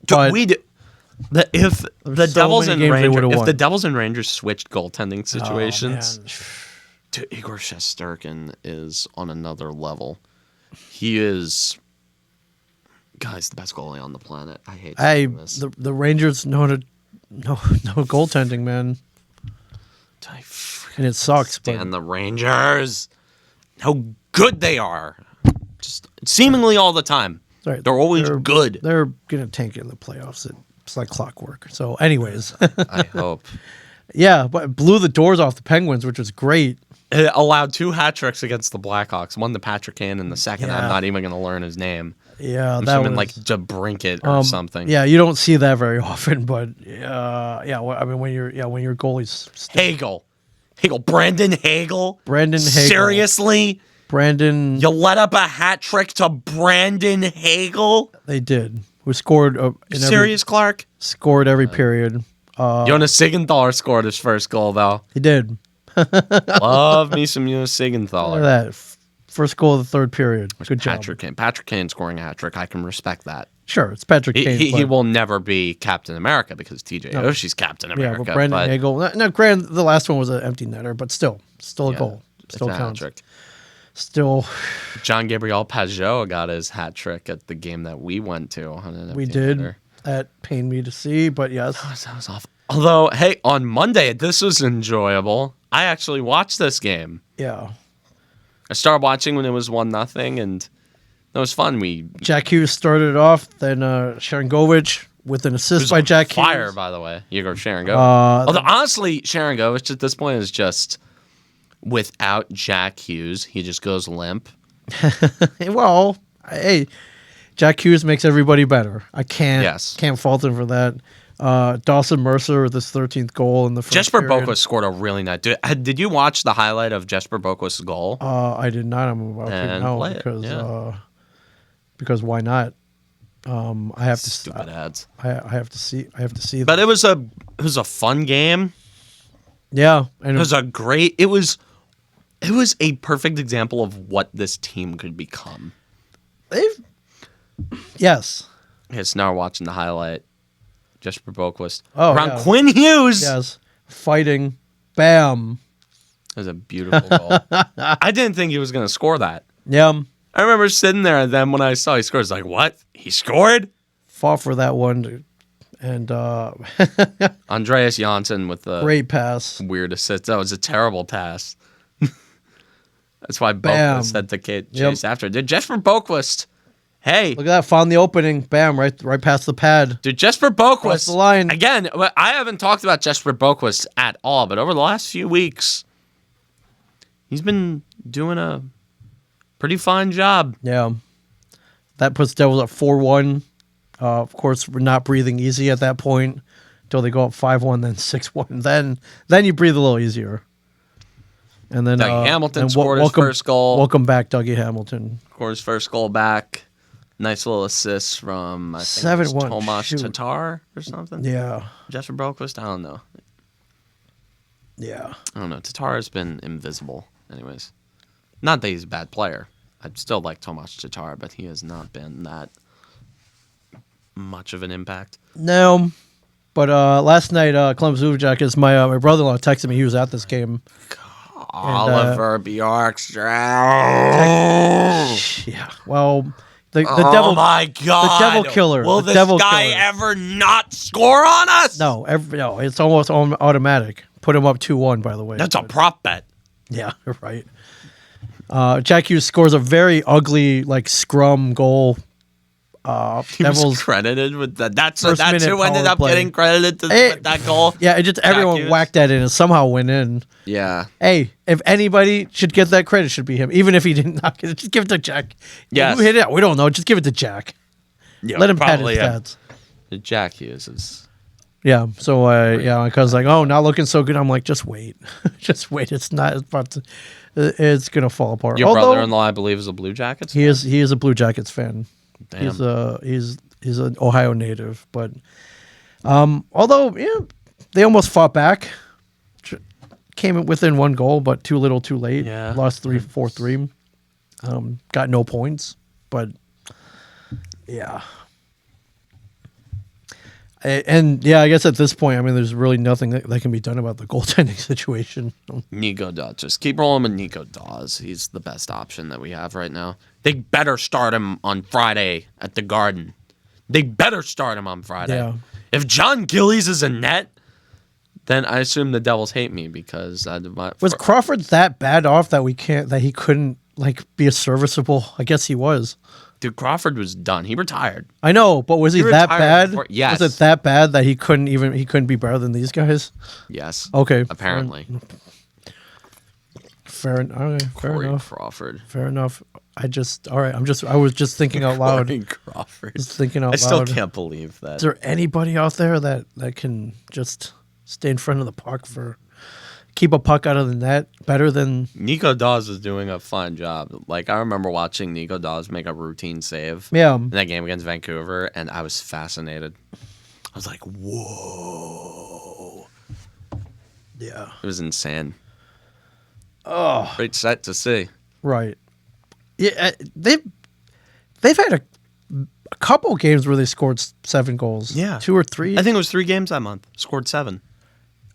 If the Devils and Rangers switched goaltending situations, Igor Shesterkin is on another level. He is, guys, the best goalie on the planet. I hate saying this. The Rangers know goaltending, man. And it sucks. And the Rangers, how good they are. Just seemingly all the time. Right. They're always good. They're going to tank it in the playoffs. It's like clockwork. So anyways. I hope. Yeah, but blew the doors off the Penguins, which was great. It allowed 2 hat tricks against the Blackhawks. One to Patrick Kane, and the second I'm not even going to learn his name. Yeah, that was like Jabrinket or something. Yeah, you don't see that very often, but when your goalie's Hagel, Brandon Hagel. Seriously. Brandon, you let up a hat trick to Brandon Hagel? They did. Who scored? Clark scored every period. Jonas Sigenthaler scored his first goal, though. He did. Love me some Jonas Sigenthaler. Look at that first goal of the third period. Good job. Patrick Kane scoring a hat trick. I can respect that. Sure, it's Patrick Kane. He will never be Captain America because TJ Oshie's Captain America. Yeah, but Brandon Hagel. No, granted, the last one was an empty netter, but still a goal. Still counts. Still, John Gabriel Pajot got his hat trick at the game that we went to. We did. That pained me to see, but yes. That was awful. Although, hey, on Monday, this was enjoyable. I actually watched this game. Yeah. I started watching when it was 1-0, and that was fun. Jack Hughes started it off, then Sharangovich with an assist by Jack Hughes. Fire, by the way. Igor Sharangovich. Although, honestly, Sharangovich at this point is just... Without Jack Hughes, he just goes limp. Well, hey, Jack Hughes makes everybody better. I can't fault him for that. Dawson Mercer with his 13th goal in the first Jesper period. Boquist scored a really nice... Did you watch the highlight of Jesper Boquist's goal? I did not. I'm about to know because why not? I have to stupid ads. I have to see. But it was a fun game. Yeah, and it was a perfect example of what this team could become. Yes. It's now watching the highlight. Jesper Boquist. Around Quinn Hughes. Yes. Fighting. Bam. It was a beautiful goal. I didn't think he was going to score that. Yeah. I remember sitting there, and then when I saw he scored, I was like, what? He scored? Fought for that one. And Andreas Janssen with the great pass. Weird assist. That was a terrible pass. That's why Boquist had to chase after. Did Jesper Boquist Hey, look at that! Found the opening. Bam! Right past the pad. Dude, Jesper Boquist. Cross the line again. I haven't talked about Jesper Boquist at all, but over the last few weeks, he's been doing a pretty fine job. Yeah, that puts Devils at 4-1. Of course, we're not breathing easy at that point until they go up 5-1, then 6-1. Then you breathe a little easier. And then Dougie Hamilton scored his first goal. Welcome back, Dougie Hamilton. Scored his first goal back. Nice little assist from, I think, 7-1. Tomas Tatar or something. Yeah. Jesper Boquist? I don't know. Yeah. I don't know. Tatar has been invisible, anyways. Not that he's a bad player. I'd still like Tomas Tatar, but he has not been that much of an impact. No. But last night, Columbus Blue Jackets, my brother-in-law texted me. He was at this game. Oliver Bjorkstrand. Yeah. Well, the oh devil. My God! The devil killer. Will the this guy ever not score on us? No. No. It's almost automatic. Put him up 2-1. By the way. That's a prop bet. Yeah. Right. Jack Hughes scores a very ugly scrum goal. He was credited with that. That's who ended up getting credited with that goal. Yeah, everyone whacked that in and somehow went in. Yeah. Hey, if anybody should get that credit, it should be him. Even if he didn't knock it, just give it to Jack. Yes. Who hit it? We don't know. Just give it to Jack. Yeah, let him pad his stats. Jack Hughes is. Yeah. So my cousin's like, oh, not looking so good. I'm like, just wait, just wait. It's not about to. It's gonna fall apart. Your brother-in-law, I believe, is a Blue Jackets fan? He is a Blue Jackets fan. Damn. He's an Ohio native, but although they almost fought back, came within one goal, but too little, too late. Yeah. Lost 4-3. Got no points, but yeah. And I guess at this point, I mean, there's really nothing that can be done about the goaltending situation. Nico Dawes. Just keep rolling with Nico Dawes. He's the best option that we have right now. They better start him on Friday at the Garden. They better start him on Friday. Yeah. If John Gillies is a net, then I assume the Devils hate me because was Crawford that bad off that he couldn't be a serviceable? I guess he was. Dude, Crawford was done. He retired. I know, but was he that bad? Yes. Was it that bad that he couldn't be better than these guys? Yes. Okay. Apparently. Fair enough. Crawford. Fair enough. I was just thinking out loud. Corey Crawford. Just thinking out loud. I still can't believe that. Is there anybody out there that can just stay in front of the puck keep a puck out of the net better than Nico Dawes is doing a fine job. I remember watching Nico Dawes make a routine save in that game against Vancouver, and I was fascinated. I was like, whoa. Yeah. It was insane. Oh. Great sight to see. Right. Yeah, they've had a couple games where they scored 7 goals. Yeah. 2 or 3. I think it was 3 games that month. Scored 7.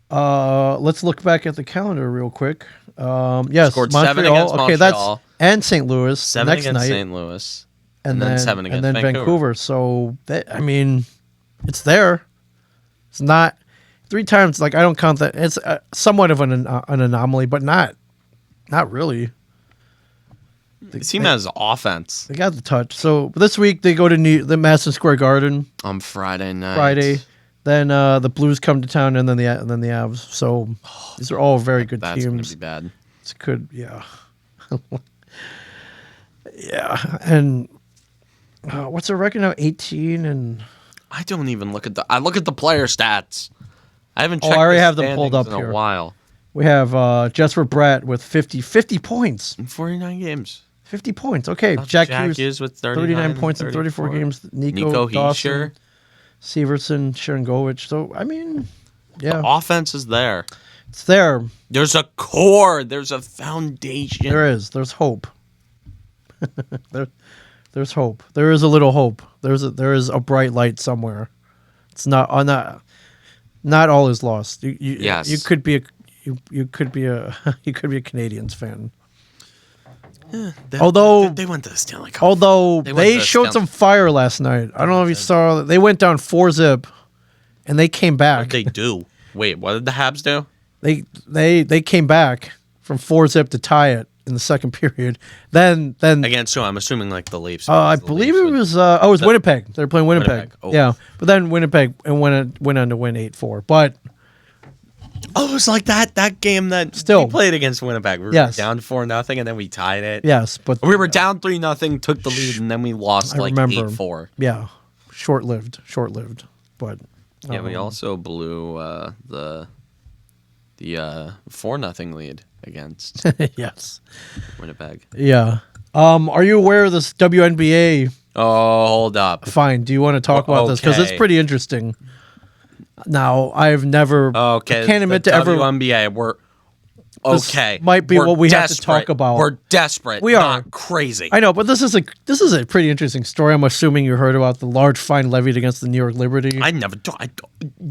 Let's look back at the calendar real quick. Yes, scored Montreal. 7 against Okay, Montreal. and St. Louis 7 next against night, St. Louis, and then 7 against Vancouver. So it's there. It's not 3 times. I don't count that. It's somewhat of an anomaly, but not really. The team has offense. They got the touch. So this week they go to the Madison Square Garden on Friday night. Then the Blues come to town, and then the Avs. So these are all very good teams. That's gonna be bad. It's good, yeah. Yeah, and what's their record now? 18 and. I don't even look at I look at the player stats. I haven't checked. I already have them pulled up in here. A while. We have Jesper Bratt with 50 points in 49 games. 50 points. Okay, Jack Hughes with 39 points in 34 games. Nico Dawson, Severson, Sharangovich. So yeah, the offense is there. It's there. There's a core. There's a foundation. There is. There's hope. There's hope. There is a little hope. There is a bright light somewhere. It's not all is lost. Yes. You could be a Canadiens fan. Yeah, although they went to the Stanley Cup. Although they showed some fire last night. I don't know if you saw. They went down 4-0, and they came back. What did they do? Wait, what did the Habs do? They came back from 4-0 to tie it in the second period. Then against who? I'm assuming like the Leafs. I believe it was Winnipeg. They're playing Winnipeg. Oh. Yeah, but then Winnipeg went on to win 8-4. But it was like that game that still we played against Winnipeg. We were down 4-0, and then we tied it. Yes, but we were down 3-0, took the lead, and then we lost 8-4. Yeah, short-lived. But we also blew the 4-0 lead against yes Winnipeg. Yeah. Are you aware of this WNBA? Oh, hold up. Fine. Do you want to talk about this? Because it's pretty interesting. Now, I've never. Okay. I can't admit to ever. WNBA, we're okay. Might be what we have to talk about. We're desperate. We are not crazy. I know, but this is a pretty interesting story. I'm assuming you heard about the large fine levied against the New York Liberty. I never.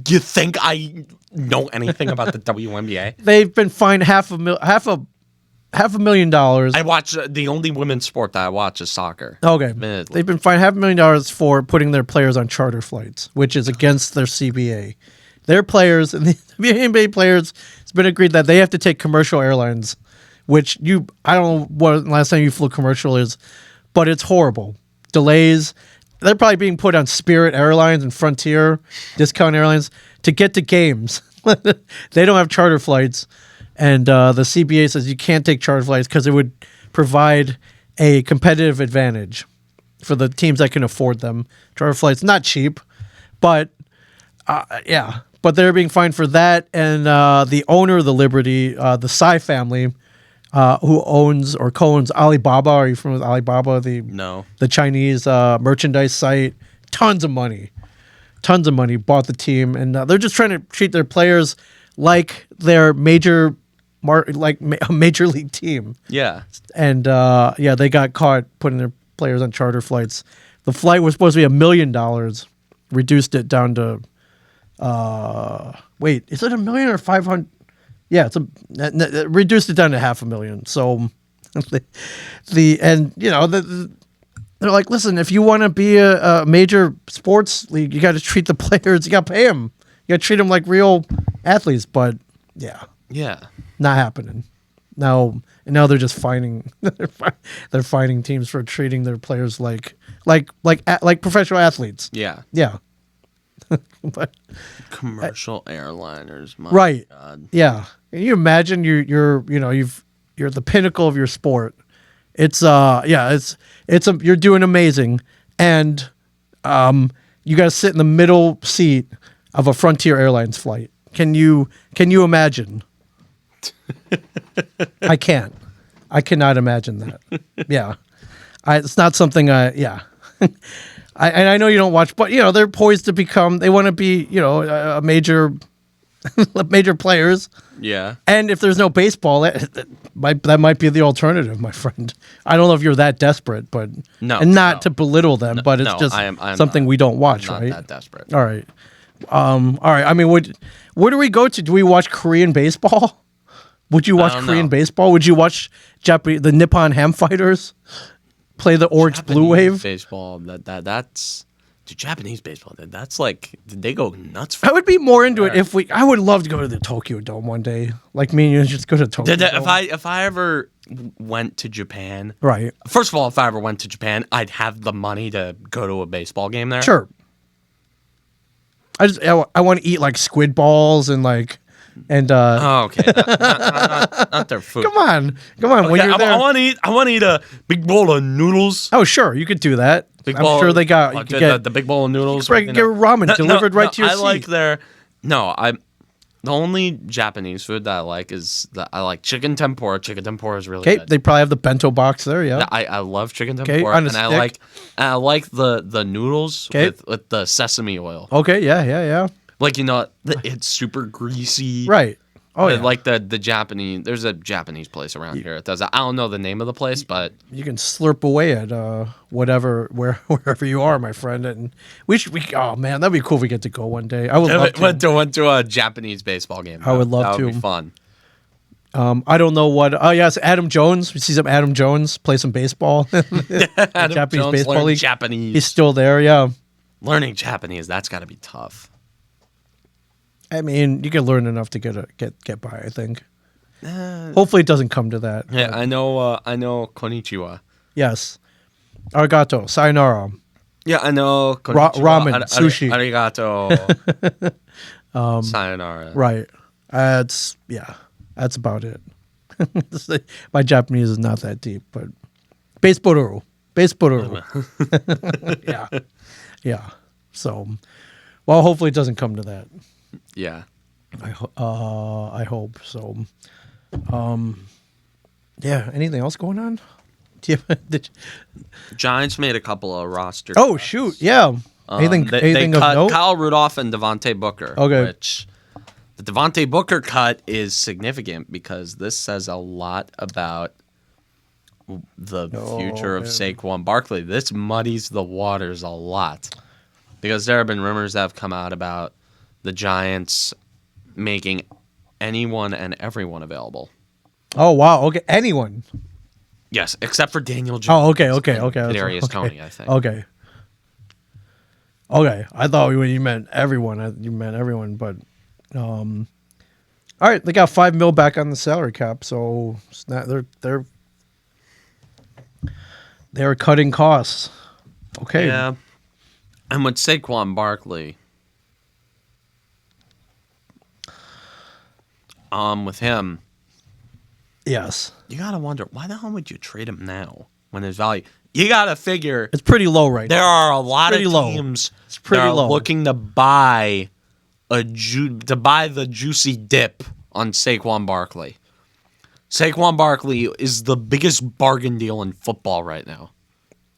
You think I know anything about the WNBA? They've been fined $500,000. I watch the only women's sport that I watch is soccer. Okay, admittedly. They've been fined $500,000 for putting their players on charter flights, which is against their CBA. Their players and the NBA players, it's been agreed that they have to take commercial airlines, which I don't know what last time you flew commercial is, but it's horrible. Delays. They're probably being put on Spirit Airlines and Frontier, Discount Airlines, to get to games. They don't have charter flights. And the CBA says you can't take charter flights because it would provide a competitive advantage for the teams that can afford them. Charter flights, not cheap, but but they're being fined for that. And the owner of the Liberty, the Tsai family, who owns or co-owns Alibaba. Are you familiar with Alibaba? No. The Chinese merchandise site. Tons of money, bought the team. And they're just trying to treat their players like their major a major league team. Yeah. And they got caught putting their players on charter flights. The flight was supposed to be $1 million, reduced it down to wait, is it $1 million or 500? Yeah, reduced it down to $500,000. So they're like, listen, if you want to be a major sports league, you got to treat the players, you got to pay them. You got to treat them like real athletes, but yeah. Not happening. Now they're just fining. They're fining teams for treating their players like professional athletes. Yeah. But commercial airliners, my right? God. Yeah. Can you imagine you're the pinnacle of your sport. It's you're doing amazing, and you got to sit in the middle seat of a Frontier Airlines flight. Can you imagine? I can't. I cannot imagine that. Yeah. It's not something I know you don't watch, but they're poised to become, they want to be, a major players. Yeah. And if there's no baseball, that might be the alternative, my friend. I don't know if you're that desperate, but to belittle them, but it's just something we don't watch, I'm not right? that desperate. All right. All right. I mean, where do we go to? Do we watch Korean baseball? Would you watch Korean baseball? Would you watch the Nippon Ham Fighters play the Orange Japanese Blue Wave? Baseball. That's Japanese baseball. That's like they go nuts. I would be more into it if I would love to go to the Tokyo Dome one day. Like me and you just go to Tokyo Dome. If I ever went to Japan, right? First of all, if I ever went to Japan, I'd have the money to go to a baseball game there. Sure. I want to eat like squid balls and like. Okay. Not their food. Come on. Okay, when you're there, I want to eat a big bowl of noodles. Oh, sure, you could do that. I'm sure they got you could get the big bowl of noodles. Get ramen delivered right to your seat. I like their. The only Japanese food that I like is I like chicken tempura. Chicken tempura is really good. They probably have the bento box there. Yeah. I love chicken tempura, and I like the noodles with the sesame oil. Okay. Yeah. Like, it's super greasy. Right. Oh, yeah. Like the Japanese, there's a Japanese place around here. It does. I don't know the name of the place, but you can slurp away at wherever you are, my friend. And oh man, that'd be cool if we get to go one day. I would love to. Went to a Japanese baseball game. I would love to. That would be fun. I don't know what. Oh yes, Adam Jones. We see some Adam Jones play some baseball. Adam Japanese Jones baseball league. Japanese. He's still there. Yeah. Learning Japanese, that's got to be tough. I mean, you can learn enough to get by, I think. Hopefully, it doesn't come to that. Yeah, I know. Konnichiwa. Yes. Arigato. Sayonara. Yeah, I know. Konnichiwa. Ramen. Sushi. Arigato. Sayonara. Right. That's about it. My Japanese is not that deep, but Baseball. Yeah. Yeah. So, well, hopefully it doesn't come to that. Yeah. I hope so. Yeah. Anything else going on? Giants made a couple of roster. Oh cuts. shoot! Yeah. Anything They of cut note? Kyle Rudolph and Devontae Booker. Okay. Which the Devontae Booker cut is significant because this says a lot about the future of Saquon Barkley. This muddies the waters a lot because there have been rumors that have come out about the Giants making anyone and everyone available. Oh wow! Okay, anyone. Yes, except for Daniel Jones. Oh, okay. Darius Toney, I think. Okay. I thought when you meant everyone, you meant everyone, but all right, they got $5 million back on the salary cap, so it's not, they're cutting costs. Okay. Yeah. And with Saquon Barkley, with him, yes, you gotta wonder why the hell would you trade him now when there's value? You gotta figure it's pretty low right there now. are a lot of teams that are looking to buy the juicy dip on Saquon Barkley. Saquon Barkley is the biggest bargain deal in football right now.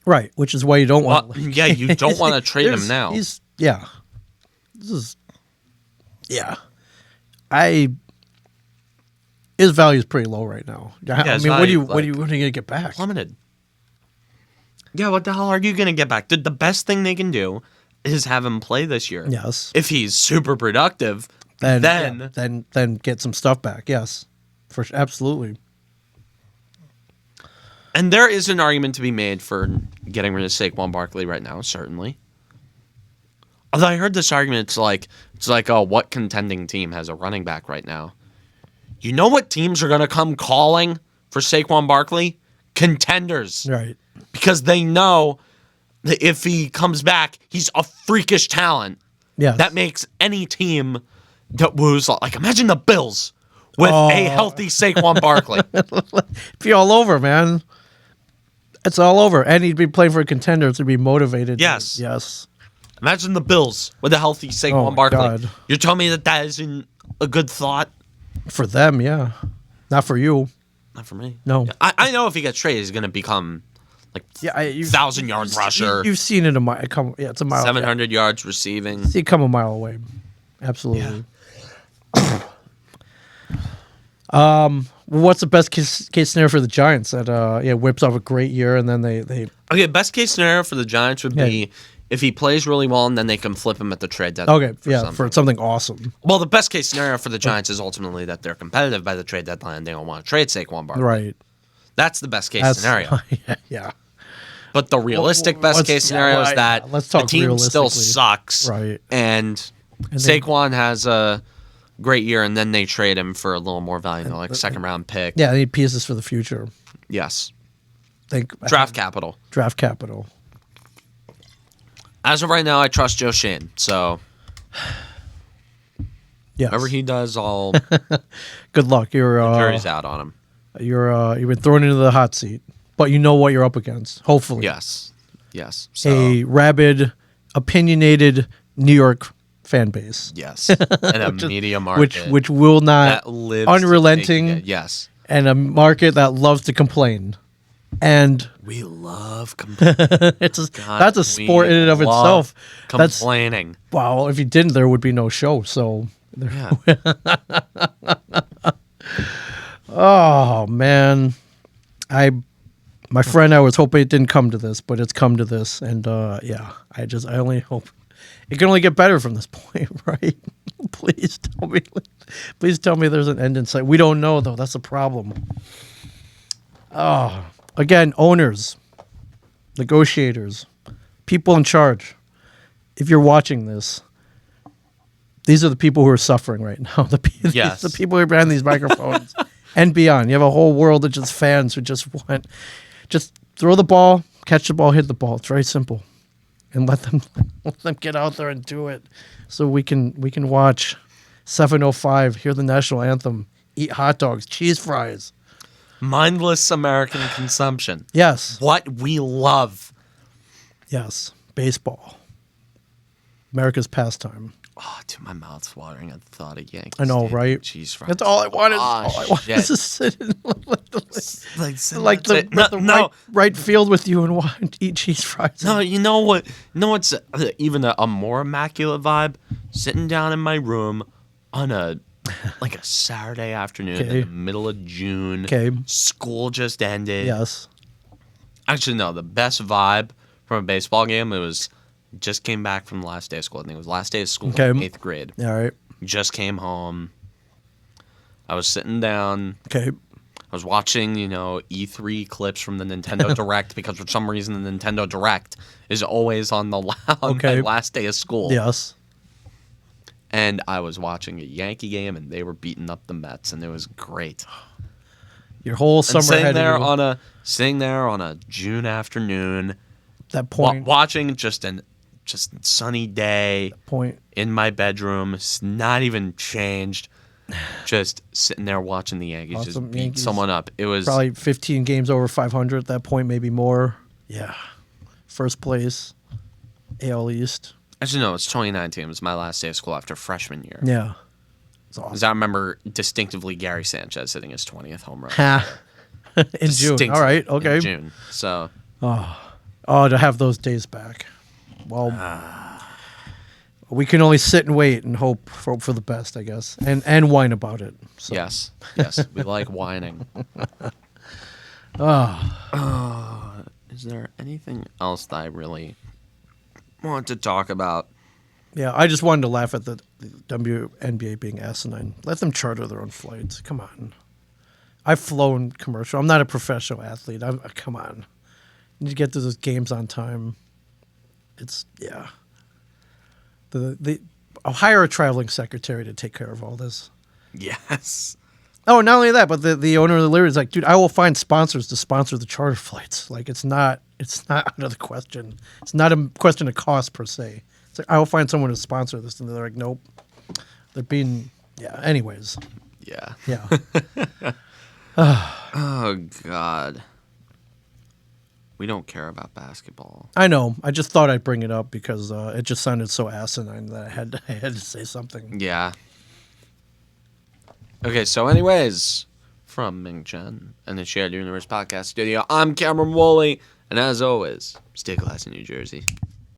Right, which is why you don't want. Yeah, you don't want to trade him now. His value is pretty low right now. I mean, what are you gonna get back? Plummeted. Yeah, what the hell are you gonna get back? The best thing they can do is have him play this year. Yes. If he's super productive, then get some stuff back. Yes, absolutely. And there is an argument to be made for getting rid of Saquon Barkley right now, certainly. Although I heard this argument, it's like, what contending team has a running back right now? You know what teams are going to come calling for Saquon Barkley? Contenders. Right. Because they know that if he comes back, he's a freakish talent. Yeah. That makes any team that was like, imagine the Bills with a healthy Saquon Barkley. Be all over, man. It's all over. And he'd be playing for a contender to be motivated. Yes. Yes. Imagine the Bills with a healthy Saquon Barkley. God. You're telling me that isn't a good thought? For them, yeah. Not for you. Not for me. No. I know if he gets traded, he's going to become like 1,000-yard rusher. You've seen it a mile. It's a mile. 700 yards receiving. See it come a mile away. Absolutely. Yeah. What's the best case scenario for the Giants? That whips off a great year and then they Okay, best case scenario for the Giants would be if he plays really well and then they can flip him at the trade deadline. Okay, for something awesome. Well, the best case scenario for the Giants is ultimately that they're competitive by the trade deadline and they don't want to trade Saquon Barkley. Right. That's the best case scenario. Yeah. But the realistic best case scenario is that the team still sucks. Right. And Saquon has a great year, and then they trade him for a little more value, like second-round pick. Yeah, they need pieces for the future. Yes. Draft capital. Draft capital. As of right now, I trust Joe Shane. So, whatever he does, I'll. Good luck. The jury's out on him. You've been thrown into the hot seat, but you know what you're up against. Hopefully, yes. So, a rabid, opinionated New York fan base. Yes, and a media market which will not unrelenting. Yes, and a market that loves to complain. And we love complaining. That's a sport in and of itself. Complaining. Wow, if you didn't, there would be no show. So, oh man, my friend, I was hoping it didn't come to this, but it's come to this, and I only hope it can only get better from this point, right? Please tell me there's an end in sight. We don't know though. That's the problem. Oh. Again, owners, negotiators, people in charge, if you're watching this, these are the people who are suffering right now. The people who are behind these microphones. and beyond. You have a whole world of just fans who just throw the ball, catch the ball, hit the ball. It's very simple, and let them get out there and do it, so we can watch 7:05, hear the national anthem, eat hot dogs, cheese fries. Mindless American consumption. Yes. What we love. Yes. Baseball. America's pastime. Oh, dude, my mouth's watering at the thought of Yankees. I know, right? Cheese fries. That's all I wanted. All I wanted is to sit in the right field with you and eat cheese fries. No, you know what? It's even a more immaculate vibe? Sitting down in my room on a Saturday afternoon in the middle of June. Okay. School just ended. Yes. Actually, no. The best vibe from a baseball game, it was just came back from the last day of school. I think it was last day of school in 8th grade. All right. Just came home. I was sitting down. Okay. I was watching, E3 clips from the Nintendo Direct because for some reason the Nintendo Direct is always on my last day of school. Yes. And I was watching a Yankee game, and they were beating up the Mets, and it was great. Your whole summer sitting there on a June afternoon, that point, watching just sunny day, point in my bedroom, it's not even changed, just sitting there watching the Yankees just beat someone up. It was probably 15 games over 500 at that point, maybe more. Yeah, first place, AL East. Actually, no, it's 2019. It was my last day of school after freshman year. Yeah. It's awesome. Because I remember distinctly Gary Sanchez hitting his 20th home run. In June. All right. Okay. In June. So. Oh, to have those days back. Well, we can only sit and wait and hope for the best, I guess, and whine about it. So. Yes. We like whining. Is there anything else that I really want to talk about? Yeah, I just wanted to laugh at the WNBA being asinine. Let them charter their own flights. Come on. I've flown commercial. I'm not a professional athlete. Come on. You need to get to those games on time. I'll hire a traveling secretary to take care of all this. Yes. Oh, not only that, but the owner of the Liberty is like, dude, I will find sponsors to sponsor the charter flights. Like, it's not out of the question. It's not a question of cost per se. It's like, I will find someone to sponsor this, and they're like, nope. They're being, anyways. Yeah. Yeah. Oh, God. We don't care about basketball. I know. I just thought I'd bring it up because it just sounded so asinine that I had to say something. Yeah. Okay, so anyways, from Ming Chen and the Shared Universe Podcast Studio, I'm Cameron Woolley, and as always, stay classy, New Jersey.